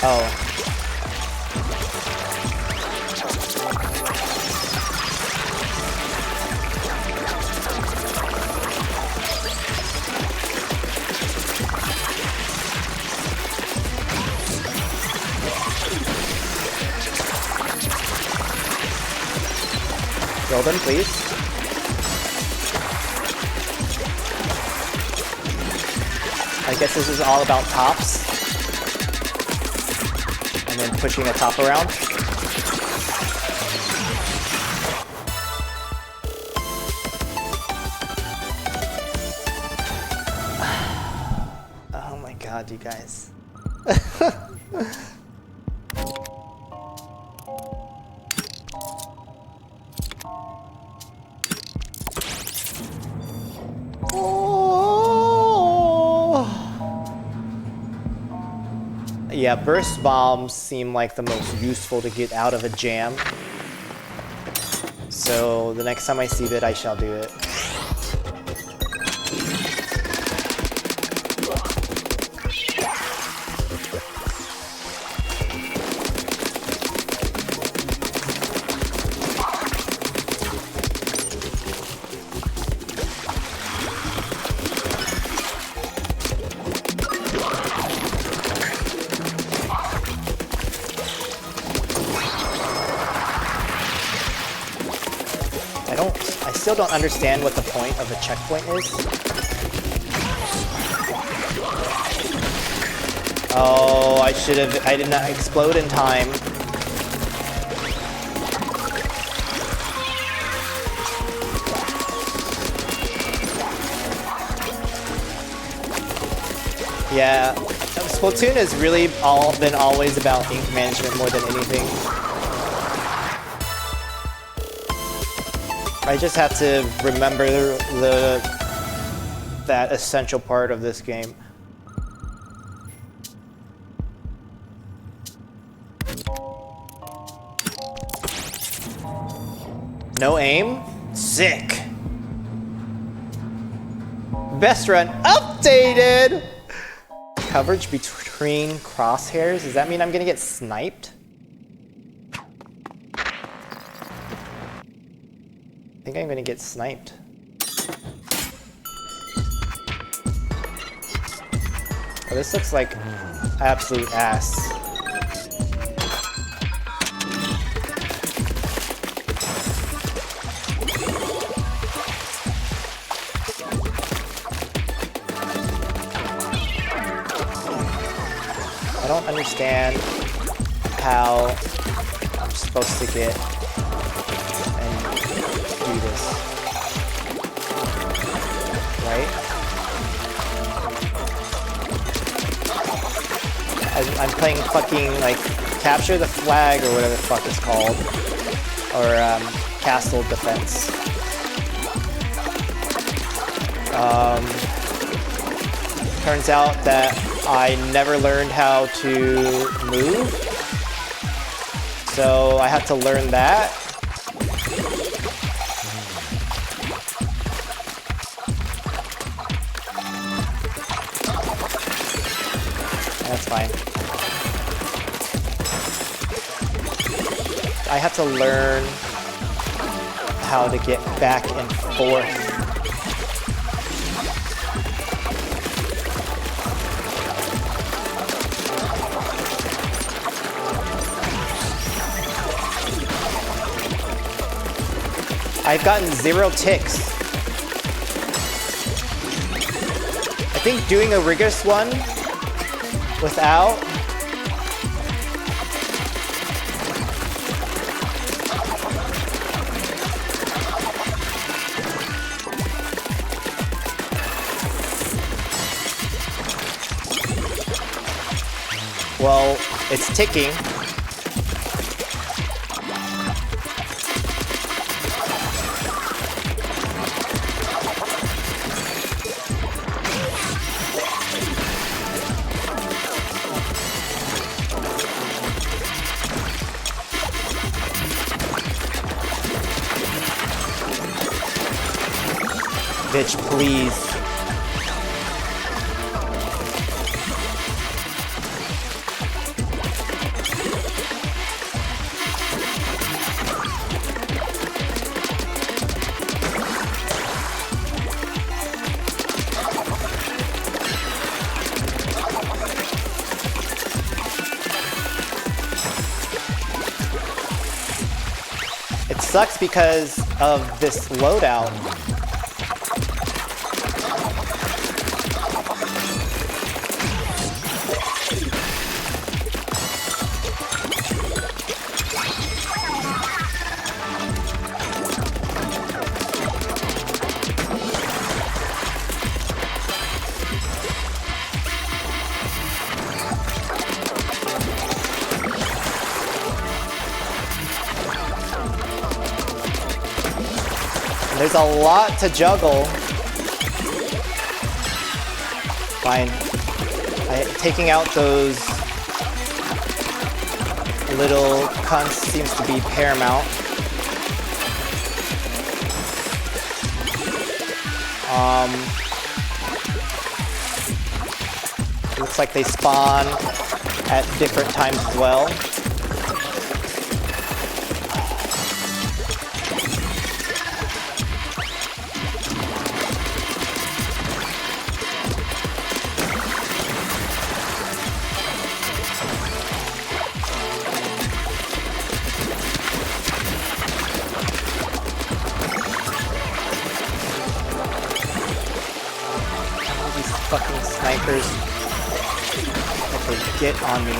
Oh. Kill them, please. I guess this is all about tops. And then pushing a top around. Oh my god, you guys. Yeah, burst bombs seem like the most useful to get out of a jam. So the next time I see that, I shall do it. I still don't understand what the point of a checkpoint is. Oh, I did not explode in time. Yeah, Splatoon has really been always about ink management more than anything. I just have to remember that essential part of this game. No aim? Sick. Best run updated! Coverage between crosshairs? Does that mean I'm gonna get sniped? I think I'm gonna get sniped. Oh, this looks like absolute ass. I don't understand how I'm supposed to get do this, right? I'm playing fucking like capture the flag or whatever the fuck it's called, or castle defense. Turns out that I never learned how to move, so I had to learn that. That's fine. I have to learn how to get back and forth. I've gotten 0 ticks. I think doing a rigorous one without well, it's ticking. Bitch, please. It sucks because of this loadout. There's a lot to juggle. Fine. Taking out those little cunts seems to be paramount. Looks like they spawn at different times as well. Fucking snipers that they get on me.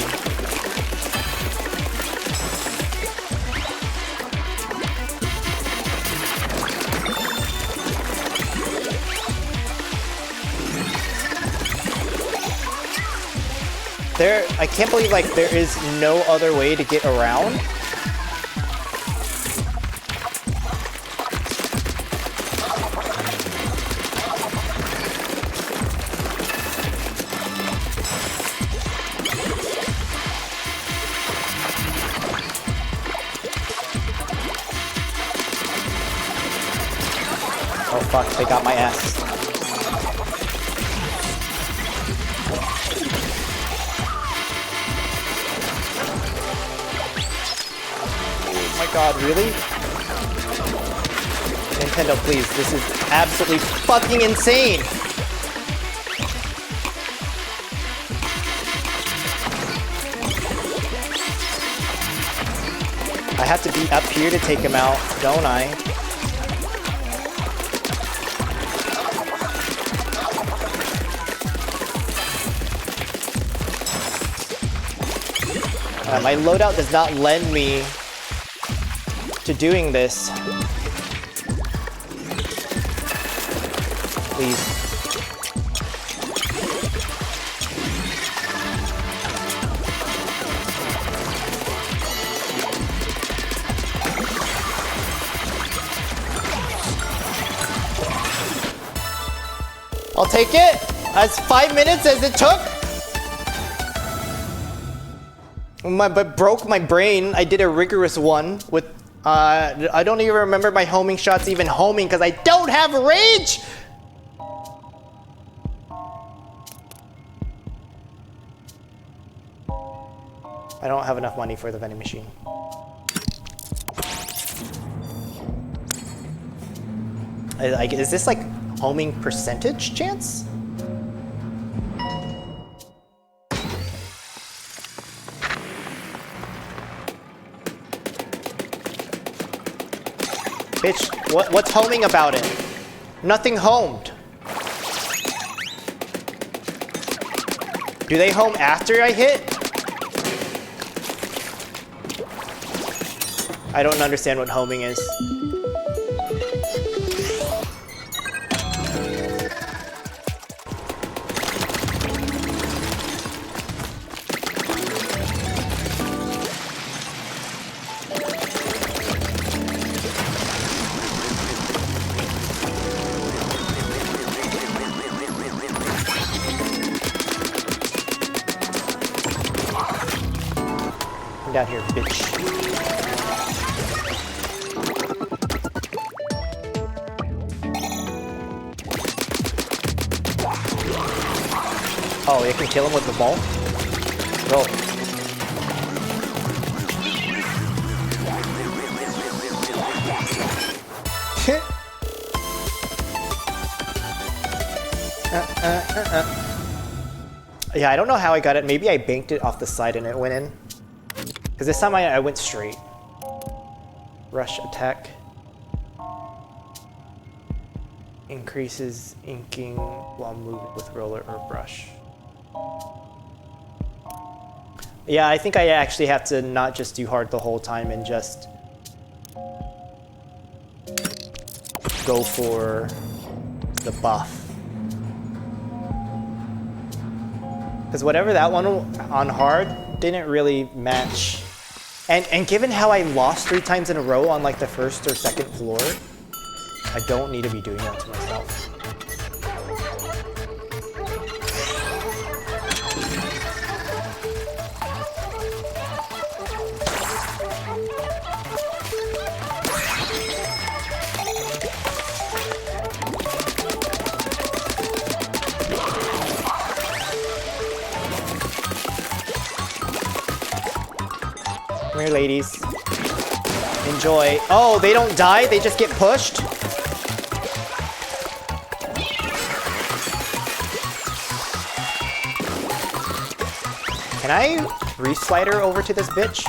I can't believe like there is no other way to get around. Oh fuck, they got my ass. Oh my god, really? Nintendo, please, this is absolutely fucking insane! I have to be up here to take him out, don't I? My loadout does not lend me to doing this. Please. I'll take it as 5 minutes as it took. But broke my brain. I did a rigorous one with, I don't even remember my homing shots even homing because I don't have rage! I don't have enough money for the vending machine. Is this like homing percentage chance? Bitch, what's homing about it? Nothing homed. Do they home after I hit? I don't understand what homing is. Down here, bitch. Oh, you can kill him with the ball? Roll. Yeah, I don't know how I got it. Maybe I banked it off the side and it went in. Because this time I went straight. Rush attack. Increases inking while moving with roller or brush. Yeah, I think I actually have to not just do hard the whole time and just go for the buff. Because whatever that one on hard didn't really match. And given how I lost 3 times in a row on like the first or second floor, I don't need to be doing that to myself. Come here, ladies. Enjoy. Oh, they don't die? They just get pushed? Can I reef slider over to this bitch?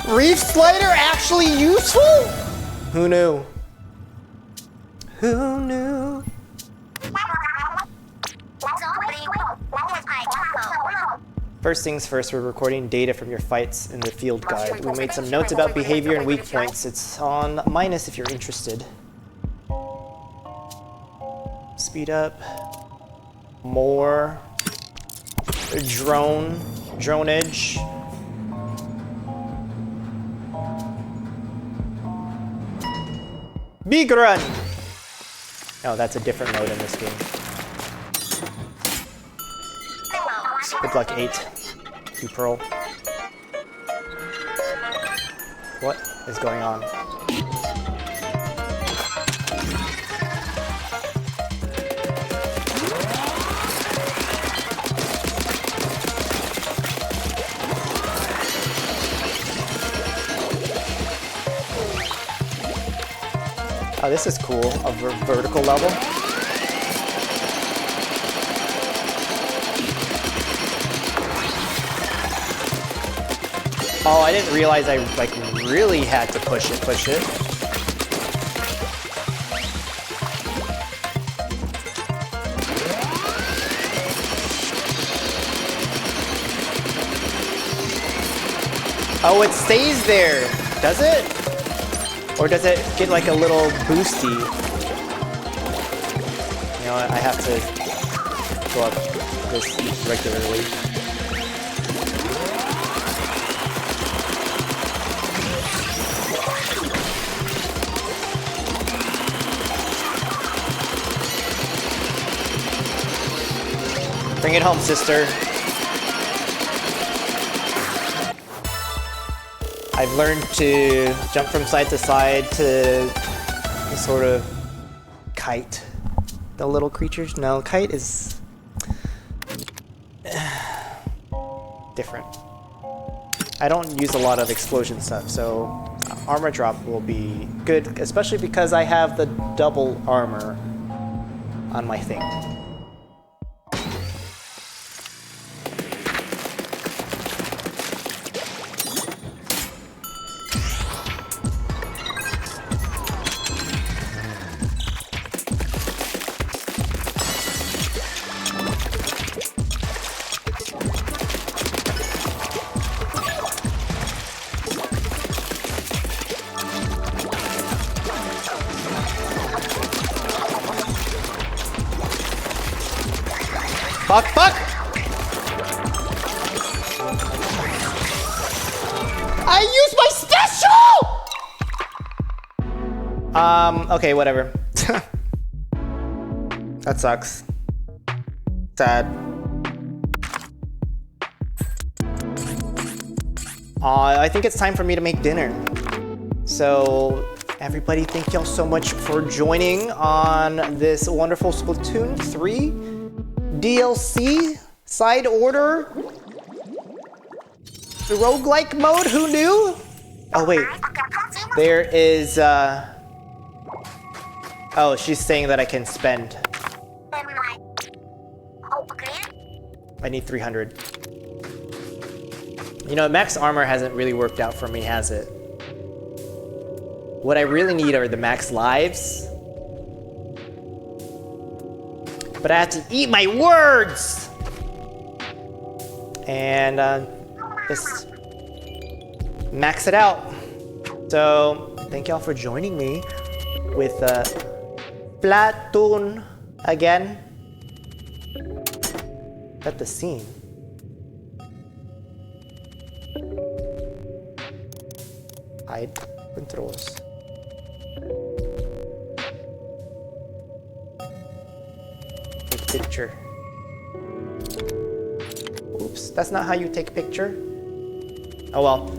Reef slider actually useful? Who knew? Who knew? First things first, we're recording data from your fights in the field guide. We made some notes about behavior and weak points. It's on minus if you're interested. Speed up. More. Dronage. Big run! Oh, that's a different mode in this game. Good luck, 8. To Pearl. What is going on? Oh, this is cool. A vertical level. Oh, I didn't realize I like really had to push it. Oh, it stays there, does it? Or does it get like a little boosty? You know, I have to go up this regularly. Bring it home, sister. I've learned to jump from side to side to sort of kite the little creatures. No, kite is different. I don't use a lot of explosion stuff, so armor drop will be good, especially because I have the double armor on my thing. Fuck! I used my special! Okay, whatever. That sucks. Sad. I think it's time for me to make dinner. So, Everybody, thank y'all so much for joining on this wonderful Splatoon 3 DLC side order. The roguelike mode, who knew? Oh wait, there is, oh, she's saying that I can spend. I need 300. You know, max armor hasn't really worked out for me, has it? What I really need are the max lives. But I have to eat my words! And just max it out. So, thank y'all for joining me with Splatoon again. At the scene. Hide controls. Take picture. Oops, that's not how you take picture. Oh well.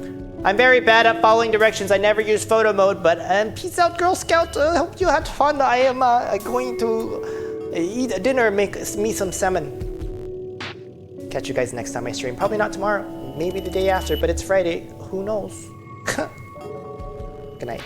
I'm very bad at following directions. I never use photo mode, but peace out, Girl Scout. Hope you had fun. I am going to eat dinner, make me some salmon. Catch you guys next time I stream. Probably not tomorrow, maybe the day after, but it's Friday. Who knows? Good night.